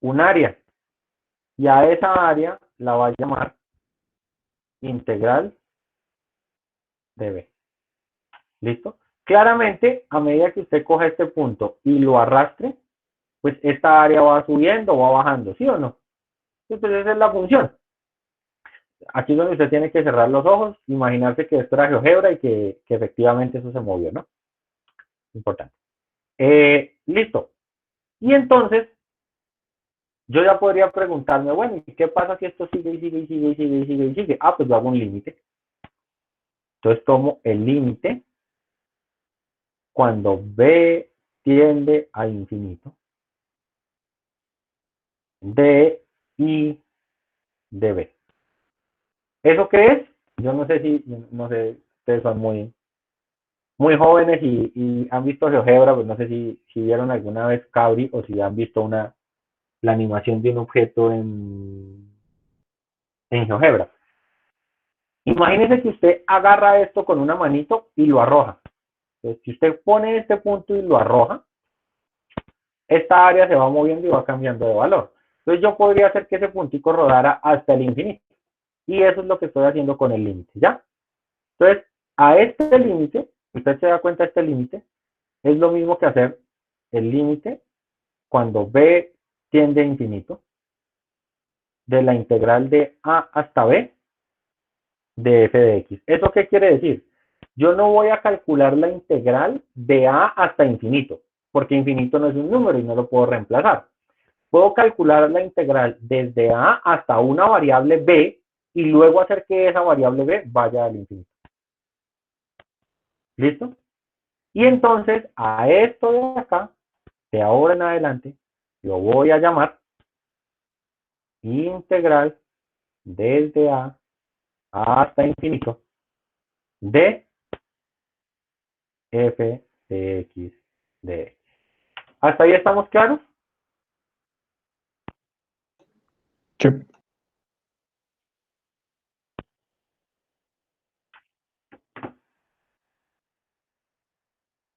un área. Y a esa área la va a llamar integral de b. ¿Listo? Claramente, a medida que usted coja este punto y lo arrastre, pues esta área va subiendo o va bajando, ¿sí o no? Entonces esa es la función. Aquí es donde usted tiene que cerrar los ojos, imaginarse que esto era GeoGebra y que efectivamente eso se movió, ¿no? Importante. Listo. Y entonces, yo ya podría preguntarme, bueno, ¿y qué pasa si esto sigue y sigue y sigue y sigue y sigue y sigue? Ah, pues yo hago un límite. Entonces tomo el límite cuando b tiende a infinito de i de b. ¿Eso qué es? Yo no sé si, no sé, ustedes son muy jóvenes y han visto GeoGebra, pues no sé si vieron alguna vez Cabri o si han visto la animación de un objeto en GeoGebra. Imagínese que usted agarra esto con una manito y lo arroja. Entonces, si usted pone este punto y lo arroja, esta área se va moviendo y va cambiando de valor. Entonces yo podría hacer que ese puntico rodara hasta el infinito. Y eso es lo que estoy haciendo con el límite, ¿ya? Entonces, a este límite, usted se da cuenta, este límite es lo mismo que hacer el límite cuando b tiende a infinito de la integral de a hasta b de f de x. ¿Eso qué quiere decir? Yo no voy a calcular la integral de a hasta infinito, porque infinito no es un número y no lo puedo reemplazar. Puedo calcular la integral desde a hasta una variable b y luego hacer que esa variable b vaya al infinito. ¿Listo? Y entonces a esto de acá, de ahora en adelante, lo voy a llamar integral desde a hasta infinito de f de x de x. ¿Hasta ahí estamos claros? Sí.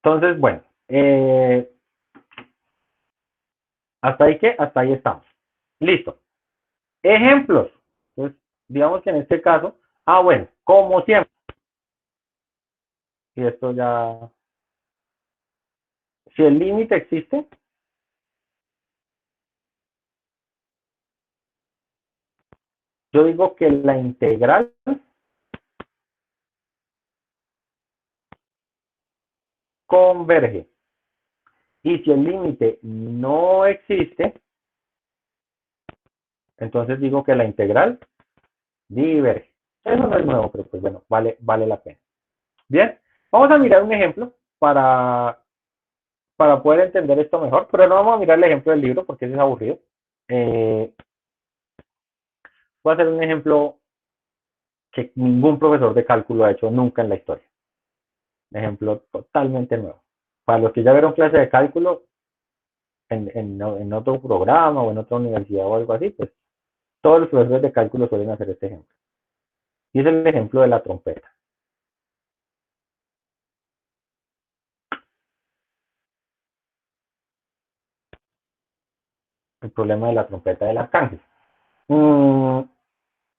Entonces, bueno, ¿hasta ahí qué? Hasta ahí estamos. Listo. Ejemplos. Entonces, digamos que en este caso, bueno, como siempre. Y esto ya, si el límite existe, yo digo que la integral converge. Y si el límite no existe, entonces digo que la integral diverge. Eso no es nuevo, pero pues bueno, vale la pena. Bien, vamos a mirar un ejemplo para poder entender esto mejor, pero no vamos a mirar el ejemplo del libro porque ese es aburrido. Voy a hacer un ejemplo que ningún profesor de cálculo ha hecho nunca en la historia. Un ejemplo totalmente nuevo. Para los que ya vieron clase de cálculo en otro programa o en otra universidad o algo así, pues todos los profesores de cálculo suelen hacer este ejemplo. Y es el ejemplo de la trompeta. El problema de la trompeta del arcángel.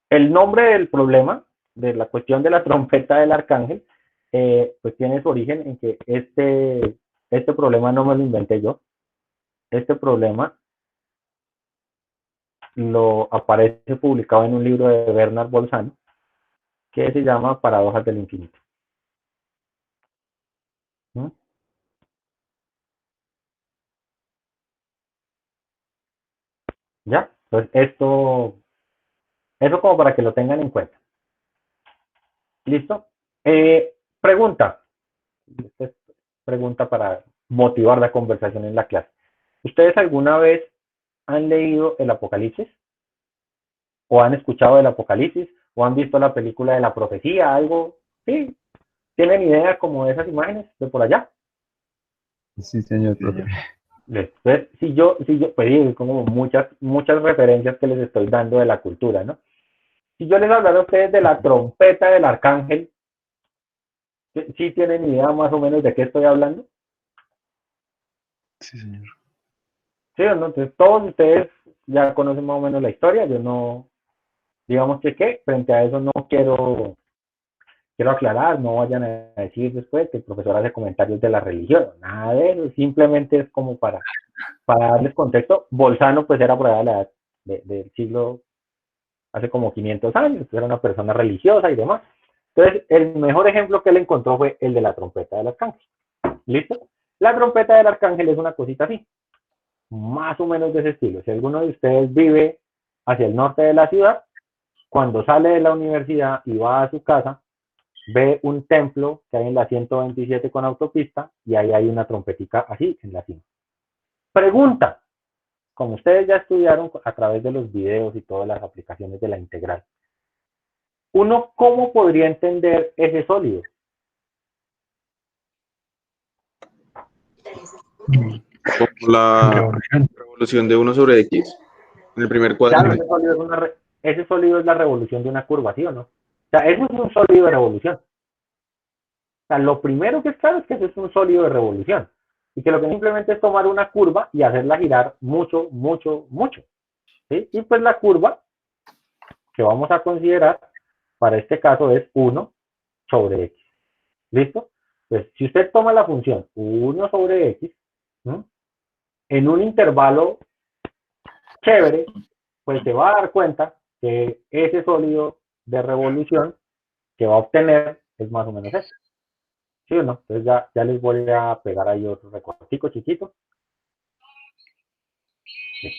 El nombre del problema, de la cuestión de la trompeta del arcángel, pues tiene su origen en que este problema no me lo inventé yo. Este problema lo aparece publicado en un libro de Bernard Bolzano que se llama Paradojas del Infinito. ¿Mm? ¿Ya? Entonces eso como para que lo tengan en cuenta. ¿Listo? Pregunta. Esta es pregunta para motivar la conversación en la clase. ¿Ustedes alguna vez han leído el Apocalipsis? ¿O han escuchado del Apocalipsis? ¿O han visto la película de la profecía? ¿Algo? ¿Sí? ¿Tienen idea como de esas imágenes de por allá? Sí, señor, profe. Después, si yo, pues sí, como muchas referencias que les estoy dando de la cultura, ¿no? Si yo les hablara a ustedes de la trompeta del arcángel, ¿sí tienen idea más o menos de qué estoy hablando? Sí, señor. Sí, ¿no? Entonces todos ustedes ya conocen más o menos la historia, yo no, digamos que frente a eso no quiero aclarar, no vayan a decir después que el profesor hace comentarios de la religión, nada de eso, simplemente es como para darles contexto. Bolzano pues era por allá la edad del siglo, hace como 500 años, era una persona religiosa y demás. Entonces, el mejor ejemplo que él encontró fue el de la trompeta del arcángel. ¿Listo? La trompeta del arcángel es una cosita así, más o menos de ese estilo. Si alguno de ustedes vive hacia el norte de la ciudad, cuando sale de la universidad y va a su casa, ve un templo que hay en la 127 con autopista y ahí hay una trompetica así en la cima. Pregunta, como ustedes ya estudiaron a través de los videos y todas las aplicaciones de la integral, ¿uno cómo podría entender ese sólido? Como la Revolución. revolución de 1/X en el primer Claro, cuadrante. ese sólido es la revolución de una curva, ¿sí o no? O sea, eso es un sólido de revolución. O sea, lo primero que es claro es que eso es un sólido de revolución. Y que lo que simplemente es tomar una curva y hacerla girar mucho, mucho, mucho. ¿Sí? Y pues la curva que vamos a considerar para este caso es 1 sobre x. ¿Listo? Pues si usted toma la función 1 sobre x, ¿no?, en un intervalo chévere, pues se va a dar cuenta que ese sólido de revolución que va a obtener es más o menos eso. ¿Sí o no? Entonces ya les voy a pegar ahí otro recortico chiquito. ¿Sí?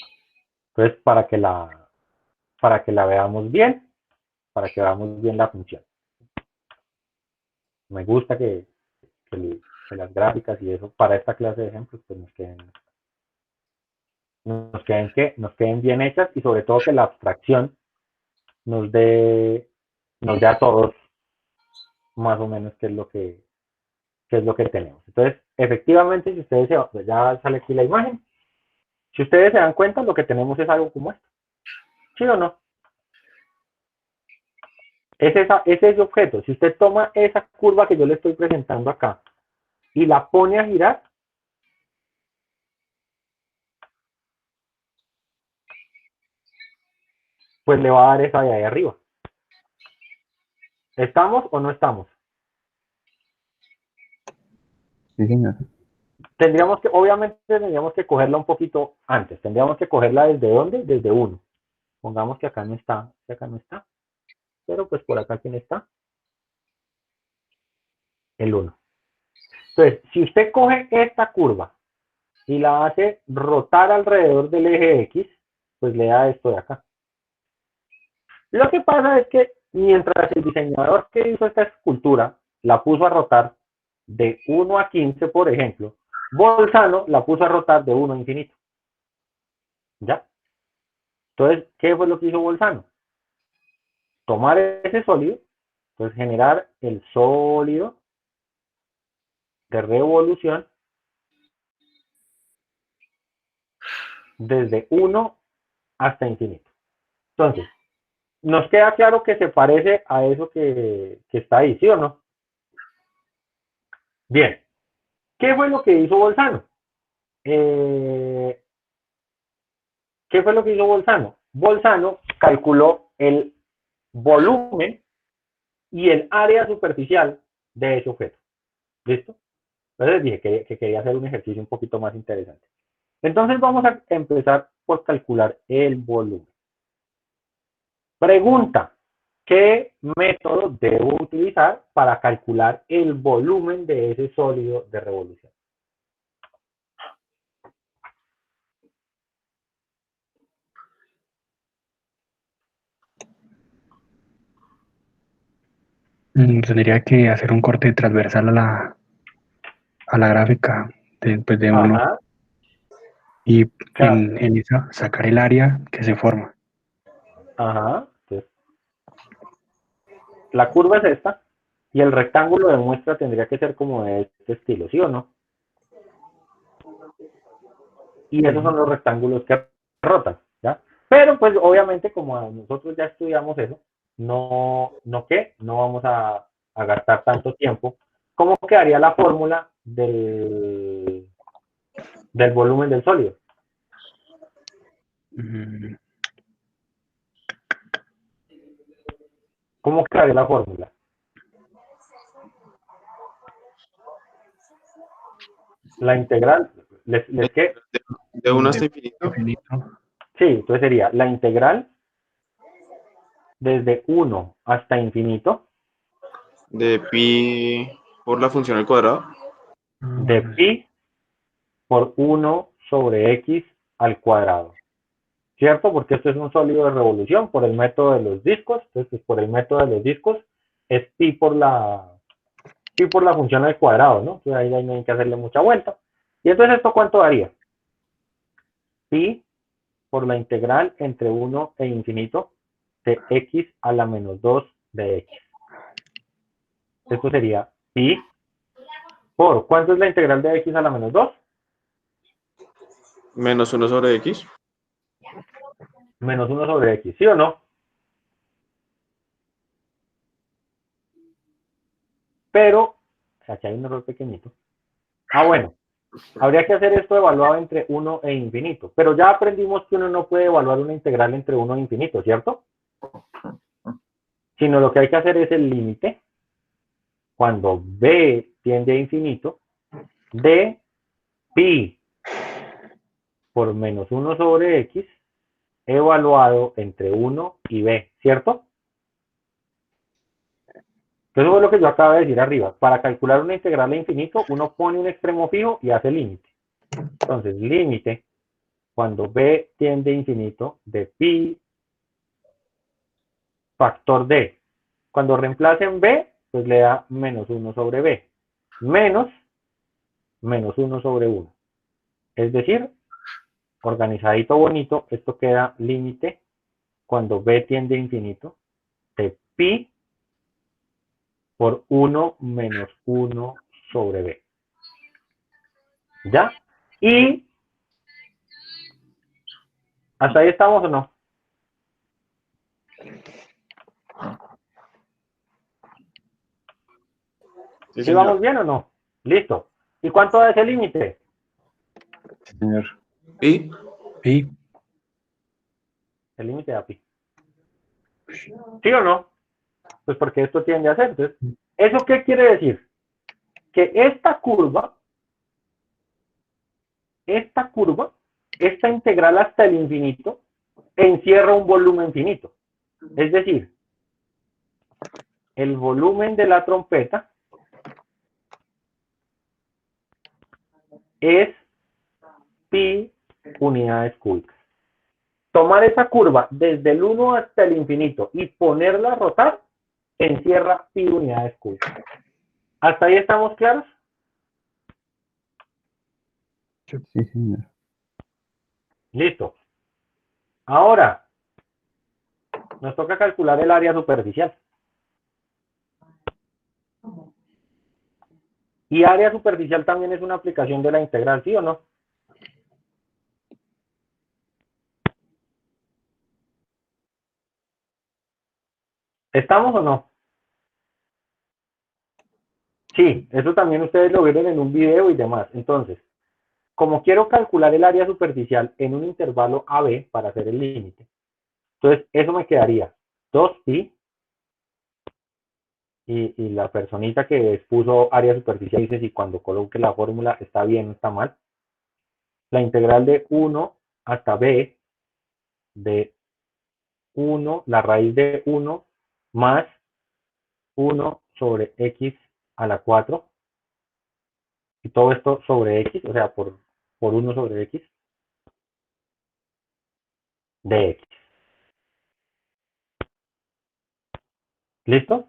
Entonces para que la veamos bien, para que veamos bien la función. Me gusta que las gráficas y eso para esta clase de ejemplos pues nos queden bien hechas y sobre todo que la abstracción nos dé a todos más o menos qué es lo que tenemos. Entonces, efectivamente, si ustedes pues ya sale aquí la imagen, si ustedes se dan cuenta, lo que tenemos es algo como esto. ¿Sí o no? Es ese objeto. Si usted toma esa curva que yo le estoy presentando acá y la pone a girar, pues le va a dar esa de ahí arriba. ¿Estamos o no estamos? Sí, señor. Obviamente tendríamos que cogerla un poquito antes. Tendríamos que cogerla desde ¿dónde? Desde 1. Pongamos que acá no está, pero pues por acá, ¿quién está? El 1. Entonces, si usted coge esta curva y la hace rotar alrededor del eje X, pues le da esto de acá. Lo que pasa es que mientras el diseñador que hizo esta escultura la puso a rotar de 1 a 15, por ejemplo, Bolzano la puso a rotar de 1 a infinito. ¿Ya? Entonces, ¿qué fue lo que hizo Bolzano? Tomar ese sólido, pues generar el sólido de revolución desde 1 hasta infinito. Entonces, nos queda claro que se parece a eso que está ahí, ¿sí o no? Bien, ¿qué fue lo que hizo Bolzano? ¿Qué fue lo que hizo Bolzano? Bolzano calculó el volumen y el área superficial de ese objeto. ¿Listo? Entonces dije que quería hacer un ejercicio un poquito más interesante. Entonces vamos a empezar por calcular el volumen. Pregunta, ¿qué método debo utilizar para calcular el volumen de ese sólido de revolución? Tendría que hacer un corte transversal a la gráfica de uno Ajá. y Claro. en esa sacar el área que se forma. Ajá. Entonces, la curva es esta y el rectángulo de muestra tendría que ser como de este estilo, ¿sí o no? Y esos son los rectángulos que rotan, ¿ya? Pero pues obviamente como nosotros ya estudiamos eso, no vamos a gastar tanto tiempo. ¿Cómo quedaría la fórmula del volumen del sólido? Mm, ¿Cómo quedaría la fórmula? La integral, ¿les qué? De 1 hasta infinito. Infinito. Sí, entonces sería la integral desde 1 hasta infinito De pi por la función al cuadrado. de pi por 1 sobre x al cuadrado. ¿Cierto? Porque esto es un sólido de revolución por el método de los discos. Entonces, pues, por el método de los discos es pi por la función al cuadrado, ¿no? Entonces ahí no hay que hacerle mucha vuelta. Y entonces, ¿esto cuánto daría? Pi por la integral entre 1 e infinito de x a la menos 2 de x. Esto sería pi por, ¿cuánto es la integral de x a la menos 2? Menos 1 sobre x. Menos 1 sobre x, ¿sí o no? Pero, aquí hay un error pequeñito. Ah, bueno, habría que hacer esto evaluado entre 1 e infinito, pero ya aprendimos que uno no puede evaluar una integral entre 1 e infinito, ¿cierto? Sino lo que hay que hacer es el límite, cuando b tiende a infinito, de pi por menos 1 sobre x, evaluado entre 1 y b, ¿cierto? Eso fue lo que yo acabo de decir arriba. Para calcular una integral a infinito, uno pone un extremo fijo y hace límite. Entonces, límite, cuando b tiende a infinito, de pi factor d. Cuando reemplacen b, pues le da menos 1 sobre b. Menos 1 sobre 1. Es decir, organizadito bonito, esto queda límite cuando b tiende a infinito de pi por 1 menos 1 sobre b. ¿Ya? Y ¿hasta ahí estamos o no? Sí, ¿Sí vamos señor. bien o no? Listo. ¿Y cuánto da ese límite? Sí, señor. Y Pi. El límite da pi. ¿Sí o no? Pues porque esto tiende a ser. Entonces, ¿eso qué quiere decir? Que esta curva, esta integral hasta el infinito, encierra un volumen finito. Es decir, el volumen de la trompeta es pi unidades cúbicas. Tomar esa curva desde el 1 hasta el infinito y ponerla a rotar encierra pi unidades cúbicas. ¿Hasta ahí estamos claros? Sí, señor. Listo. Ahora, nos toca calcular el área superficial. Y área superficial también es una aplicación de la integral, ¿sí o no? ¿Estamos o no? Sí, eso también ustedes lo vieron en un video y demás. Entonces, como quiero calcular el área superficial en un intervalo AB para hacer el límite, entonces eso me quedaría 2pi y la personita que puso área superficial dice si cuando coloque la fórmula está bien o está mal. La integral de 1 hasta b de 1, la raíz de 1 más 1 sobre x a la 4 y todo esto sobre x, o sea, por 1 sobre x de x. ¿Listo?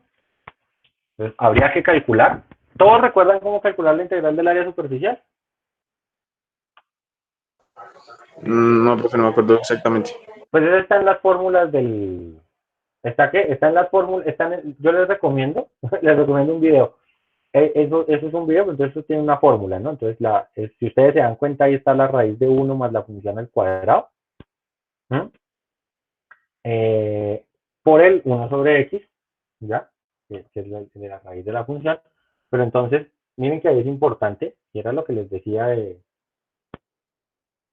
Entonces, habría que calcular. ¿Todos recuerdan cómo calcular la integral del área superficial? No, profe, no me acuerdo exactamente. Pues eso está en las fórmulas del... ¿Está qué? Está en las fórmulas, yo les recomiendo, les recomiendo un video. Eso es un video, entonces eso tiene una fórmula, ¿no? Entonces, si ustedes se dan cuenta, ahí está la raíz de 1 más la función al cuadrado. Por el 1 sobre x, ¿ya? Que es la raíz de la función. Pero entonces, miren que ahí es importante, y era lo que les decía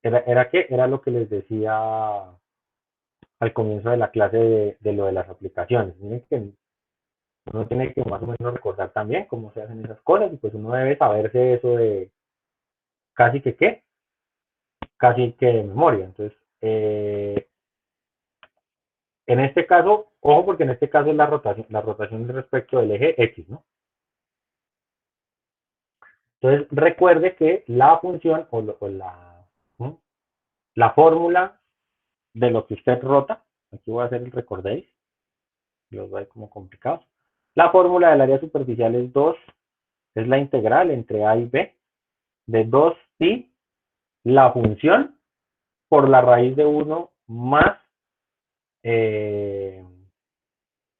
era lo que les decía al comienzo de la clase de lo de las aplicaciones. Miren que uno tiene que más o menos recordar también cómo se hacen esas cosas, y pues uno debe saberse eso de casi que qué, casi que de memoria. Entonces, en este caso, ojo, porque en este caso es la rotación respecto del eje X, ¿no? Entonces, recuerde que la función la fórmula de lo que usted rota, aquí voy a hacer el recordéis, los voy a ver como complicados. La fórmula del área superficial es 2, es la integral entre a y b de 2pi, la función por la raíz de 1 más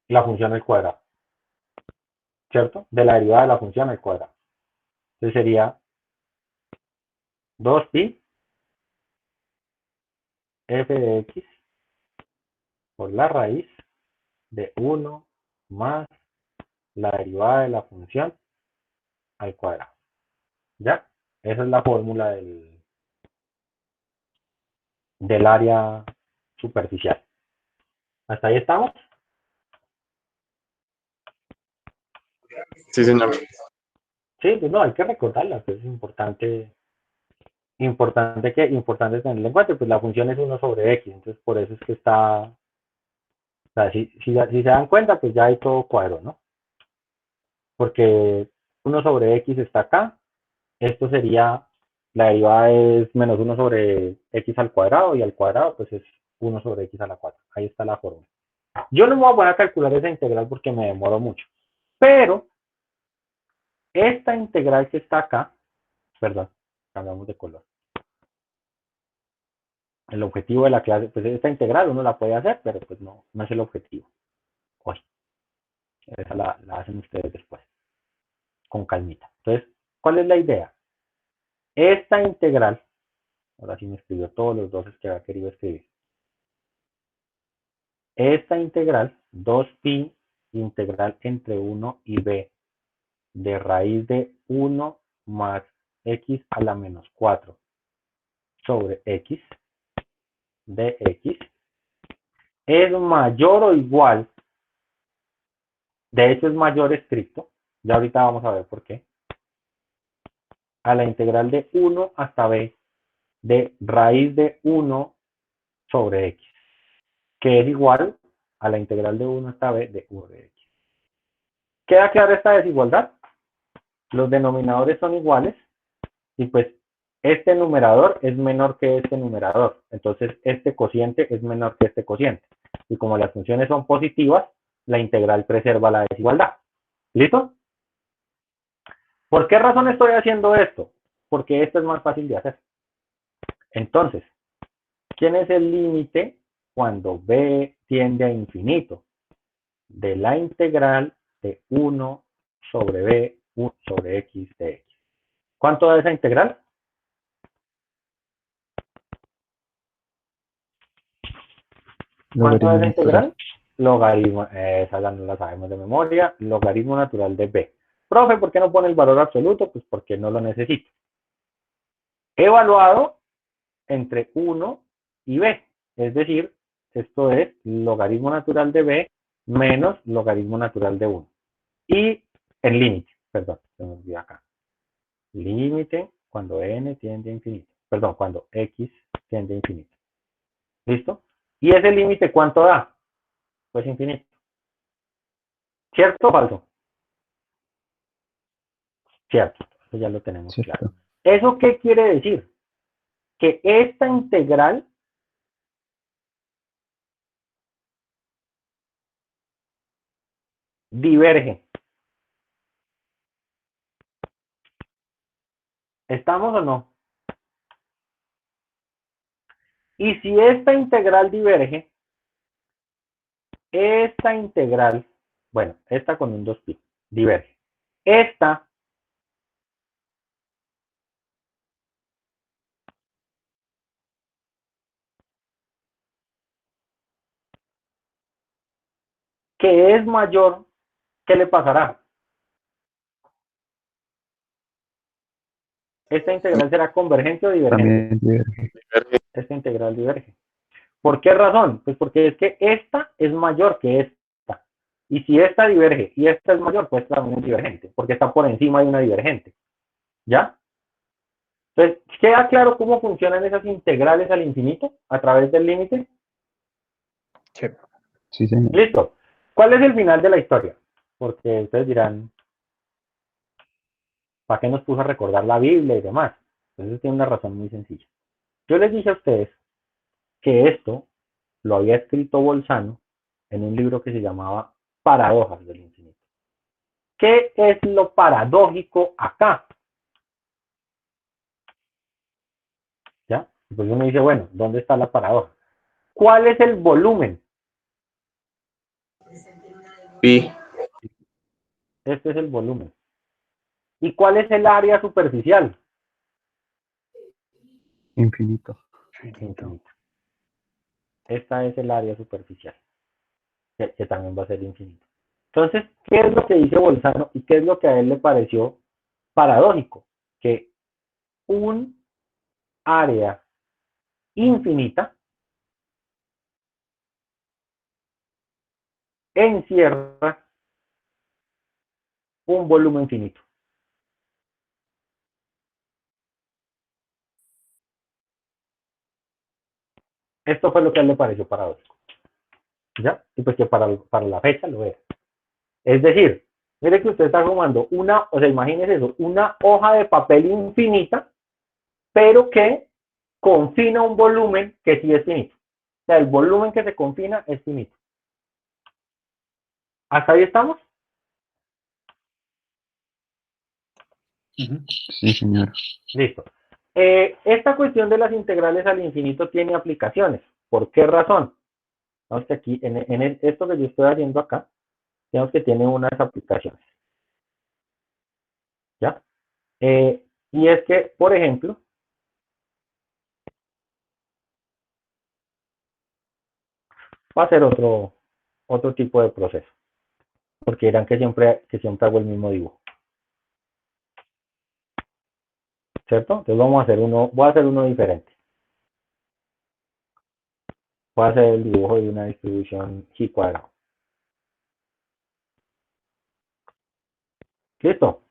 la función al cuadrado, ¿cierto? De la derivada de la función al cuadrado. Entonces sería 2pi f de x por la raíz de 1 más la derivada de la función al cuadrado. ¿Ya? Esa es la fórmula del área superficial. ¿Hasta ahí estamos? Sí, señor. Sí, pues no, hay que recordarla, pues es importante tenerlo en cuenta, pues la función es 1 sobre x, entonces por eso es que está, o sea, si se dan cuenta, pues ya hay todo cuadro, ¿no? Porque 1 sobre x está acá, esto sería, la derivada es menos 1 sobre x al cuadrado, y al cuadrado pues es 1 sobre x a la 4, ahí está la fórmula. Yo no me voy a poner a calcular esa integral porque me demoro mucho, pero esta integral que está acá, perdón, cambiamos de color. El objetivo de la clase, pues esta integral uno la puede hacer, pero pues no es el objetivo. Hoy, esa la hacen ustedes después, con calmita. Entonces, ¿cuál es la idea? Esta integral, ahora sí me escribió todos los dos que había querido escribir. Esta integral, 2pi integral entre 1 y b de raíz de 1 más x a la menos 4 sobre x de x es mayor o igual, de hecho es mayor estricto, ya ahorita vamos a ver por qué, a la integral de 1 hasta b de raíz de 1 sobre x. que es igual a la integral de 1 hasta b de u de x. ¿Queda clara esta desigualdad? Los denominadores son iguales y pues este numerador es menor que este numerador. Entonces este cociente es menor que este cociente. Y como las funciones son positivas, la integral preserva la desigualdad. ¿Listo? ¿Por qué razón estoy haciendo esto? Porque esto es más fácil de hacer. Entonces, ¿quién es el límite cuando b tiende a infinito? De la integral de 1 sobre b 1 sobre x de x. ¿Cuánto da esa integral? ¿Cuánto da esa integral? Logaritmo, esa no la sabemos de memoria, logaritmo natural de b. Profe, ¿por qué no pone el valor absoluto? Pues porque no lo necesito. Evaluado entre 1 y b, es decir, esto es logaritmo natural de b menos logaritmo natural de 1. Y el límite, perdón, se me olvidó acá. Límite cuando n tiende a infinito. Perdón, cuando x tiende a infinito. ¿Listo? ¿Y ese límite cuánto da? Pues infinito. ¿Cierto o falso? Cierto, eso ya lo tenemos claro. ¿Eso qué quiere decir? Que esta integral diverge. ¿Estamos o no? Y si esta integral diverge, esta integral, bueno, esta con un 2pi, diverge. Esta que es mayor, ¿qué le pasará? ¿Esta integral será convergente o divergente? Esta integral diverge. ¿Por qué razón? Pues porque es que esta es mayor que esta. Y si esta diverge y esta es mayor, pues también es divergente, porque está por encima de una divergente. ¿Ya? Entonces, ¿queda claro cómo funcionan esas integrales al infinito a través del límite? Sí, señor. Listo. ¿Cuál es el final de la historia? Porque ustedes dirán, ¿para qué nos puso a recordar la Biblia y demás? Entonces tiene una razón muy sencilla. Yo les dije a ustedes que esto lo había escrito Bolzano en un libro que se llamaba Paradojas del Infinito. ¿Qué es lo paradójico acá? ¿Ya? Pues uno dice, bueno, ¿dónde está la paradoja? ¿Cuál es el volumen? Pi. Este es el volumen. ¿Y cuál es el área superficial? Infinito. Infinito. Esta es el área superficial, que también va a ser infinito. Entonces, ¿qué es lo que dice Bolzano y qué es lo que a él le pareció paradójico? Que un área infinita encierra un volumen finito. Esto fue lo que a él le pareció paradójico. ¿Ya? Y pues que para la fecha lo era. Es decir, mire que usted está tomando una, o sea, imagínese eso, una hoja de papel infinita, pero que confina un volumen que sí es finito. O sea, el volumen que se confina es finito. ¿Hasta ahí estamos? Sí, señor. Listo. Esta cuestión de las integrales al infinito tiene aplicaciones. ¿Por qué razón? Vamos que aquí, en esto que yo estoy haciendo acá, tenemos que tiene unas aplicaciones. ¿Ya? Y es que, por ejemplo, va a ser otro tipo de proceso. Porque dirán que siempre hago el mismo dibujo. ¿Cierto? Entonces vamos a hacer voy a hacer uno diferente. Voy a hacer el dibujo de una distribución chi cuadrado. ¿Listo?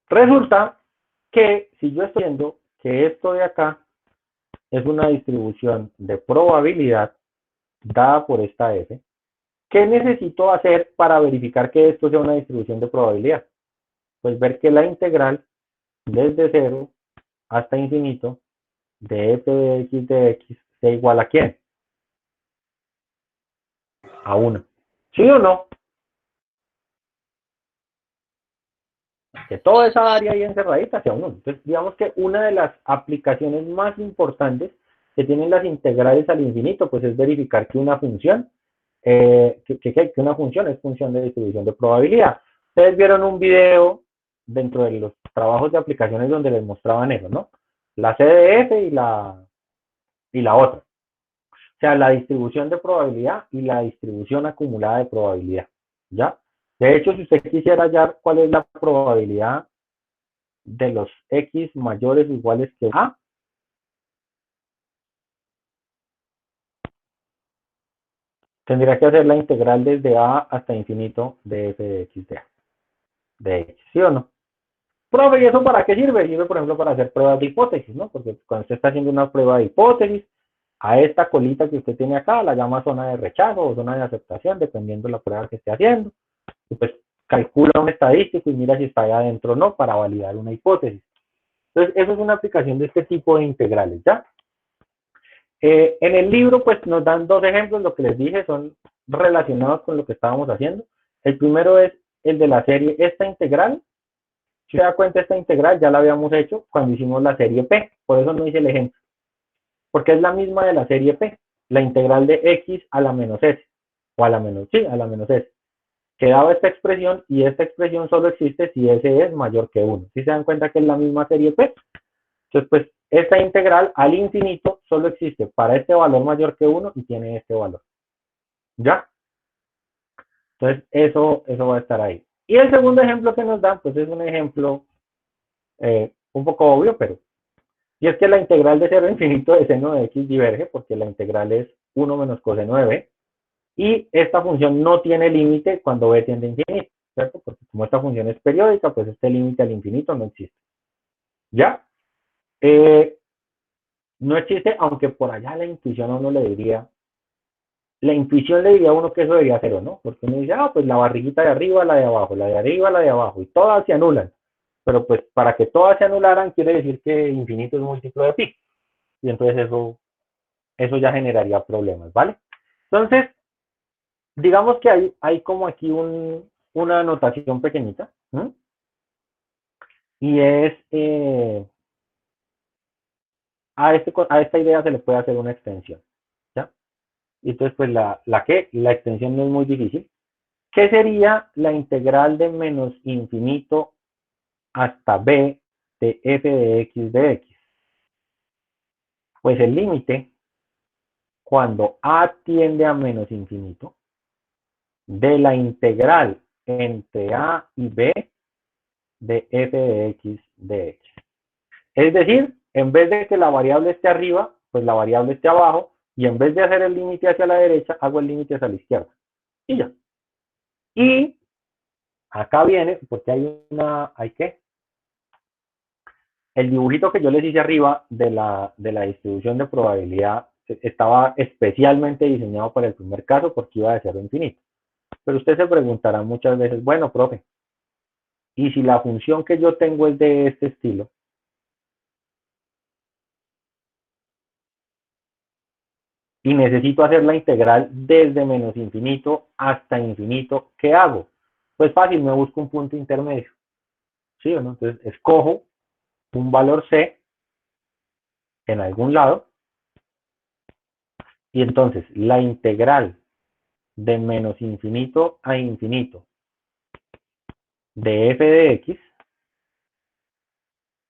Resulta que si yo estoy viendo que esto de acá es una distribución de probabilidad, dada por esta f, ¿qué necesito hacer para verificar que esto sea una distribución de probabilidad? Pues ver que la integral desde 0 hasta infinito de f de x sea igual a ¿quién? A 1. ¿Sí o no? Que toda esa área ahí encerradita sea 1. Entonces, digamos que una de las aplicaciones más importantes que tienen las integrales al infinito, pues es verificar que una función, que una función es función de distribución de probabilidad. Ustedes vieron un video dentro de los trabajos de aplicaciones donde les mostraban eso, ¿no? La CDF y la otra. O sea, la distribución de probabilidad y la distribución acumulada de probabilidad, ¿ya? De hecho, si usted quisiera hallar cuál es la probabilidad de los x mayores o iguales que a, tendría que hacer la integral desde a hasta infinito de f de x de x, ¿sí o no? Profe, ¿y eso para qué sirve? Sirve, por ejemplo, para hacer pruebas de hipótesis, ¿no? Porque cuando usted está haciendo una prueba de hipótesis, a esta colita que usted tiene acá la llama zona de rechazo o zona de aceptación, dependiendo de la prueba que esté haciendo. Y pues calcula un estadístico y mira si está ahí adentro o no para validar una hipótesis. Entonces, eso es una aplicación de este tipo de integrales, ¿ya? En el libro, pues nos dan dos ejemplos, lo que les dije son relacionados con lo que estábamos haciendo. El primero es el de la serie, esta integral. Si se da cuenta, esta integral ya la habíamos hecho cuando hicimos la serie P, por eso no hice el ejemplo, porque es la misma de la serie P, la integral de x a la menos s, o a la menos, sí, a la menos s. Quedaba esta expresión y esta expresión solo existe si s es mayor que 1. Si se dan cuenta que es la misma serie P, entonces pues esta integral al infinito solo existe para este valor mayor que 1 y tiene este valor. ¿Ya? Entonces eso va a estar ahí. Y el segundo ejemplo que nos dan, pues es un ejemplo un poco obvio, pero y es que la integral de 0 a infinito de seno de x diverge, porque la integral es 1 menos coseno de b, y esta función no tiene límite cuando b tiende a infinito, ¿cierto? Porque como esta función es periódica, pues este límite al infinito no existe. ¿Ya? No existe, aunque por allá la intuición a uno le diría, la intuición le diría a uno que eso debería ser, ¿o no? Porque uno dice, pues la barriguita de arriba, la de abajo, la de arriba, la de abajo, y todas se anulan. Pero pues para que todas se anularan quiere decir que infinito es múltiplo de pi. Y entonces eso ya generaría problemas, ¿vale? Entonces, digamos que hay como aquí una anotación pequeñita, ¿sí? Y es, a esta idea se le puede hacer una extensión, ¿ya? Y entonces, pues la extensión no es muy difícil. ¿Qué sería la integral de menos infinito hasta b de f de x de x? Pues el límite, cuando a tiende a menos infinito, de la integral entre a y b de f de x de x. Es decir, en vez de que la variable esté arriba, pues la variable esté abajo, y en vez de hacer el límite hacia la derecha, hago el límite hacia la izquierda. Y ya. Y acá viene, porque hay que, el dibujito que yo les hice arriba de la distribución de probabilidad estaba especialmente diseñado para el primer caso porque iba de 0 a infinito. Pero usted se preguntará muchas veces, bueno, profe, ¿y si la función que yo tengo es de este estilo? Y necesito hacer la integral desde menos infinito hasta infinito, ¿qué hago? Pues fácil, me busco un punto intermedio. ¿Sí o no? Entonces escojo un valor c en algún lado y entonces la integral de menos infinito a infinito de f de x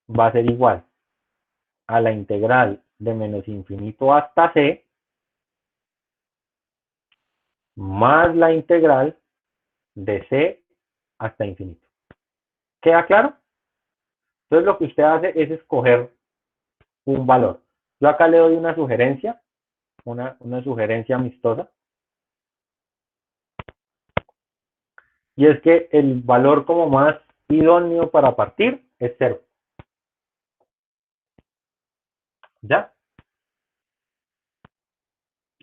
va a ser igual a la integral de menos infinito hasta c más la integral de c hasta infinito. ¿Queda claro? Entonces lo que usted hace es escoger un valor. Yo acá le doy una sugerencia, una sugerencia amistosa, y es que el valor como más idóneo para partir es 0. ¿Ya?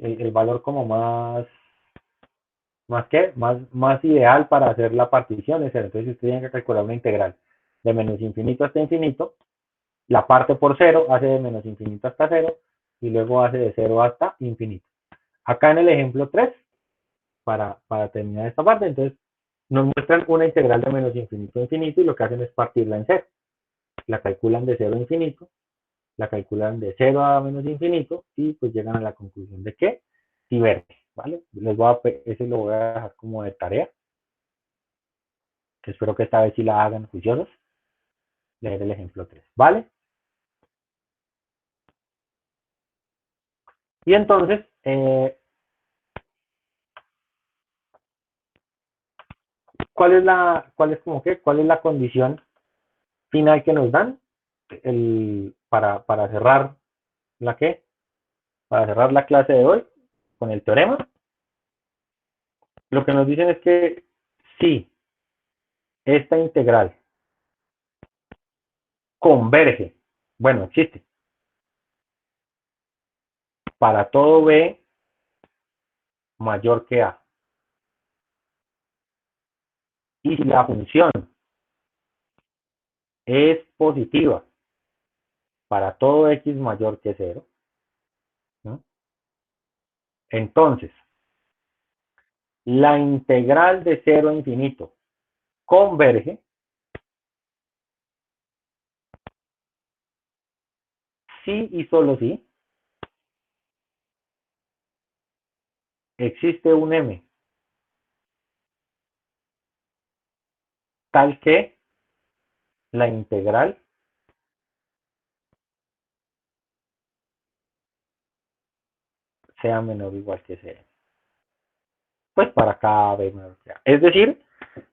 el valor como más ideal para hacer la partición es 0. Entonces, si usted tiene que calcular una integral de menos infinito hasta infinito, la parte por 0 hace de menos infinito hasta 0 y luego hace de 0 hasta infinito. Acá en el ejemplo 3, para terminar esta parte, entonces nos muestran una integral de menos infinito a infinito y lo que hacen es partirla en 0. La calculan de 0 a infinito, la calculan de 0 a menos infinito y pues llegan a la conclusión de que diverge, ¿vale? Ese lo voy a dejar como de tarea. Espero que esta vez sí la hagan juiciosos. Leer el ejemplo 3, ¿vale? Y entonces, ¿cuál es la condición final que nos dan para cerrar para cerrar la clase de hoy con el teorema? Lo que nos dicen es que si esta integral converge, bueno, existe, para todo b mayor que a, y si la función es positiva para todo x mayor que 0, ¿no? Entonces, la integral de 0 a infinito converge si y solo si existe un m tal que la integral sea menor o igual que 0. Pues para cada b menor que a. Es decir,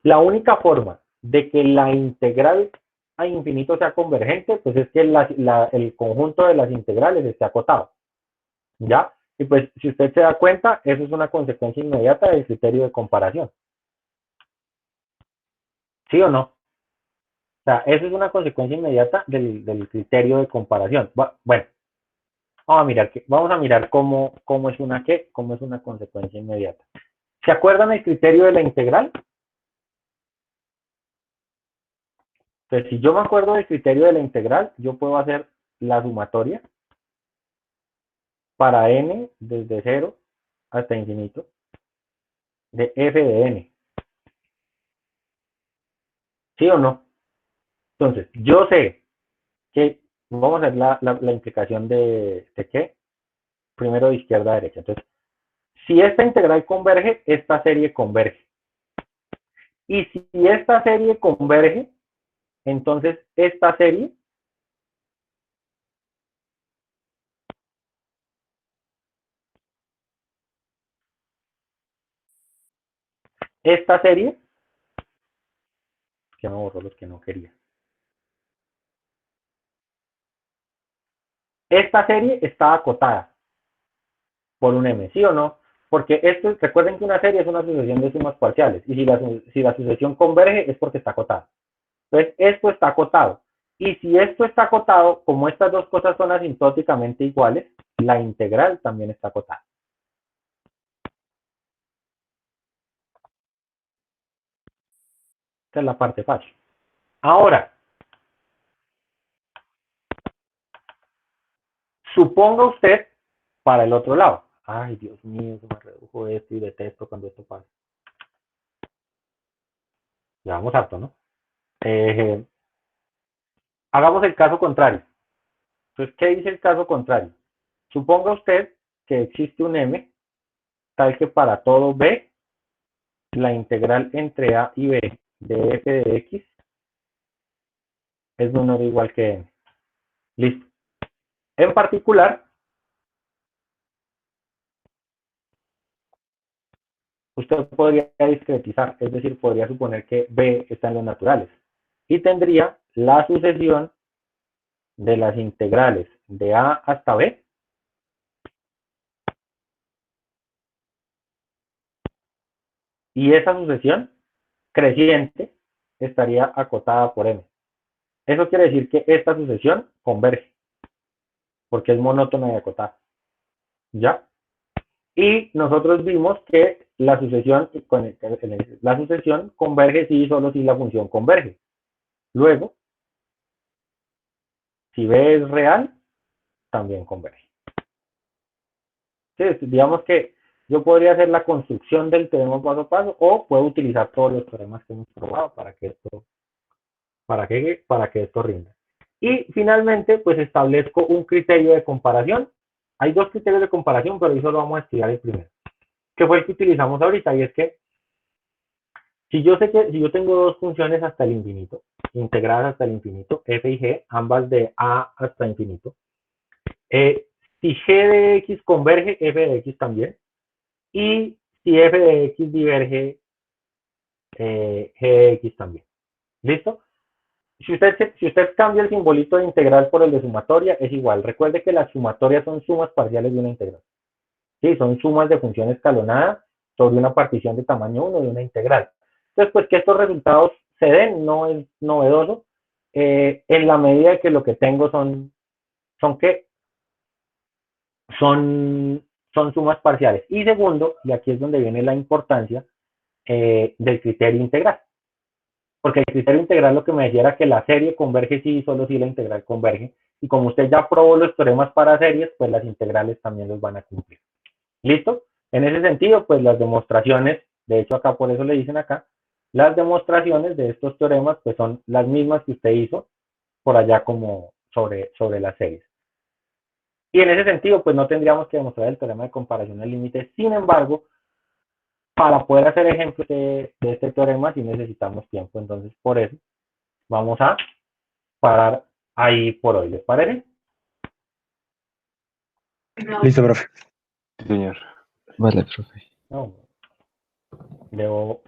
la única forma de que la integral a infinito sea convergente, pues es que el conjunto de las integrales esté acotado. ¿Ya? Y pues si usted se da cuenta, eso es una consecuencia inmediata del criterio de comparación. ¿Sí o no? O sea, eso es una consecuencia inmediata del criterio de comparación. Bueno, vamos a mirar cómo es una consecuencia inmediata. ¿Se acuerdan el criterio de la integral? Entonces, si yo me acuerdo del criterio de la integral, yo puedo hacer la sumatoria para n desde 0 hasta infinito de f de n. ¿Sí o no? Entonces, yo sé que vamos a hacer la implicación de qué. Primero de izquierda a derecha. Entonces, si esta integral converge, esta serie converge. Y si esta serie converge, entonces esta serie que me borró los que no quería. Esta serie está acotada por un m, ¿sí o no? Porque recuerden que una serie es una sucesión de sumas parciales, y si la sucesión converge es porque está acotada. Entonces, esto está acotado. Y si esto está acotado, como estas dos cosas son asintóticamente iguales, la integral también está acotada. Esta es la parte fácil. Ahora, suponga usted para el otro lado. Ay, Dios mío, se me redujo esto y detesto cuando esto pasa. Llevamos harto, ¿no? Hagamos el caso contrario. Entonces, ¿qué dice el caso contrario? Suponga usted que existe un m tal que para todo b, la integral entre a y b de f de x es menor o igual que n. Listo. En particular, usted podría discretizar, es decir, podría suponer que b está en los naturales y tendría la sucesión de las integrales de a hasta b y esa sucesión creciente estaría acotada por m. Eso quiere decir que esta sucesión converge porque es monótona y acotada. ¿Ya? Y nosotros vimos que la sucesión, la sucesión converge si y solo si la función converge. Luego, si B es real, también converge. Entonces, digamos que yo podría hacer la construcción del teorema paso a paso o puedo utilizar todos los teoremas que hemos probado para que esto rinda. Y finalmente, pues establezco un criterio de comparación. Hay dos criterios de comparación, pero hoy solo vamos a estudiar el primero, que fue el que utilizamos ahorita, y es que si yo tengo dos funciones hasta el infinito, integradas hasta el infinito, f y g, ambas de a hasta infinito, si g de x converge, f de x también, y si f de x diverge, g de x también. ¿Listo? Si usted cambia el simbolito de integral por el de sumatoria, es igual. Recuerde que las sumatorias son sumas parciales de una integral. Sí, son sumas de función escalonada sobre una partición de tamaño 1 de una integral. Entonces, pues que estos resultados se den no es novedoso, en la medida de que lo que tengo son sumas parciales. Y segundo, y aquí es donde viene la importancia del criterio integral. Porque el criterio integral lo que me decía era que la serie converge si y solo si la integral converge. Y como usted ya probó los teoremas para series, pues las integrales también los van a cumplir. ¿Listo? En ese sentido, pues las demostraciones, de hecho acá por eso le dicen acá, las demostraciones de estos teoremas pues son las mismas que usted hizo por allá como sobre las series. Y en ese sentido, pues no tendríamos que demostrar el teorema de comparación al límite. Sin embargo, para poder hacer ejemplos de este teorema sí necesitamos tiempo. Entonces, por eso vamos a parar ahí por hoy. ¿Les parece? Listo, profe. Sí, señor. Vale, profe. No, debo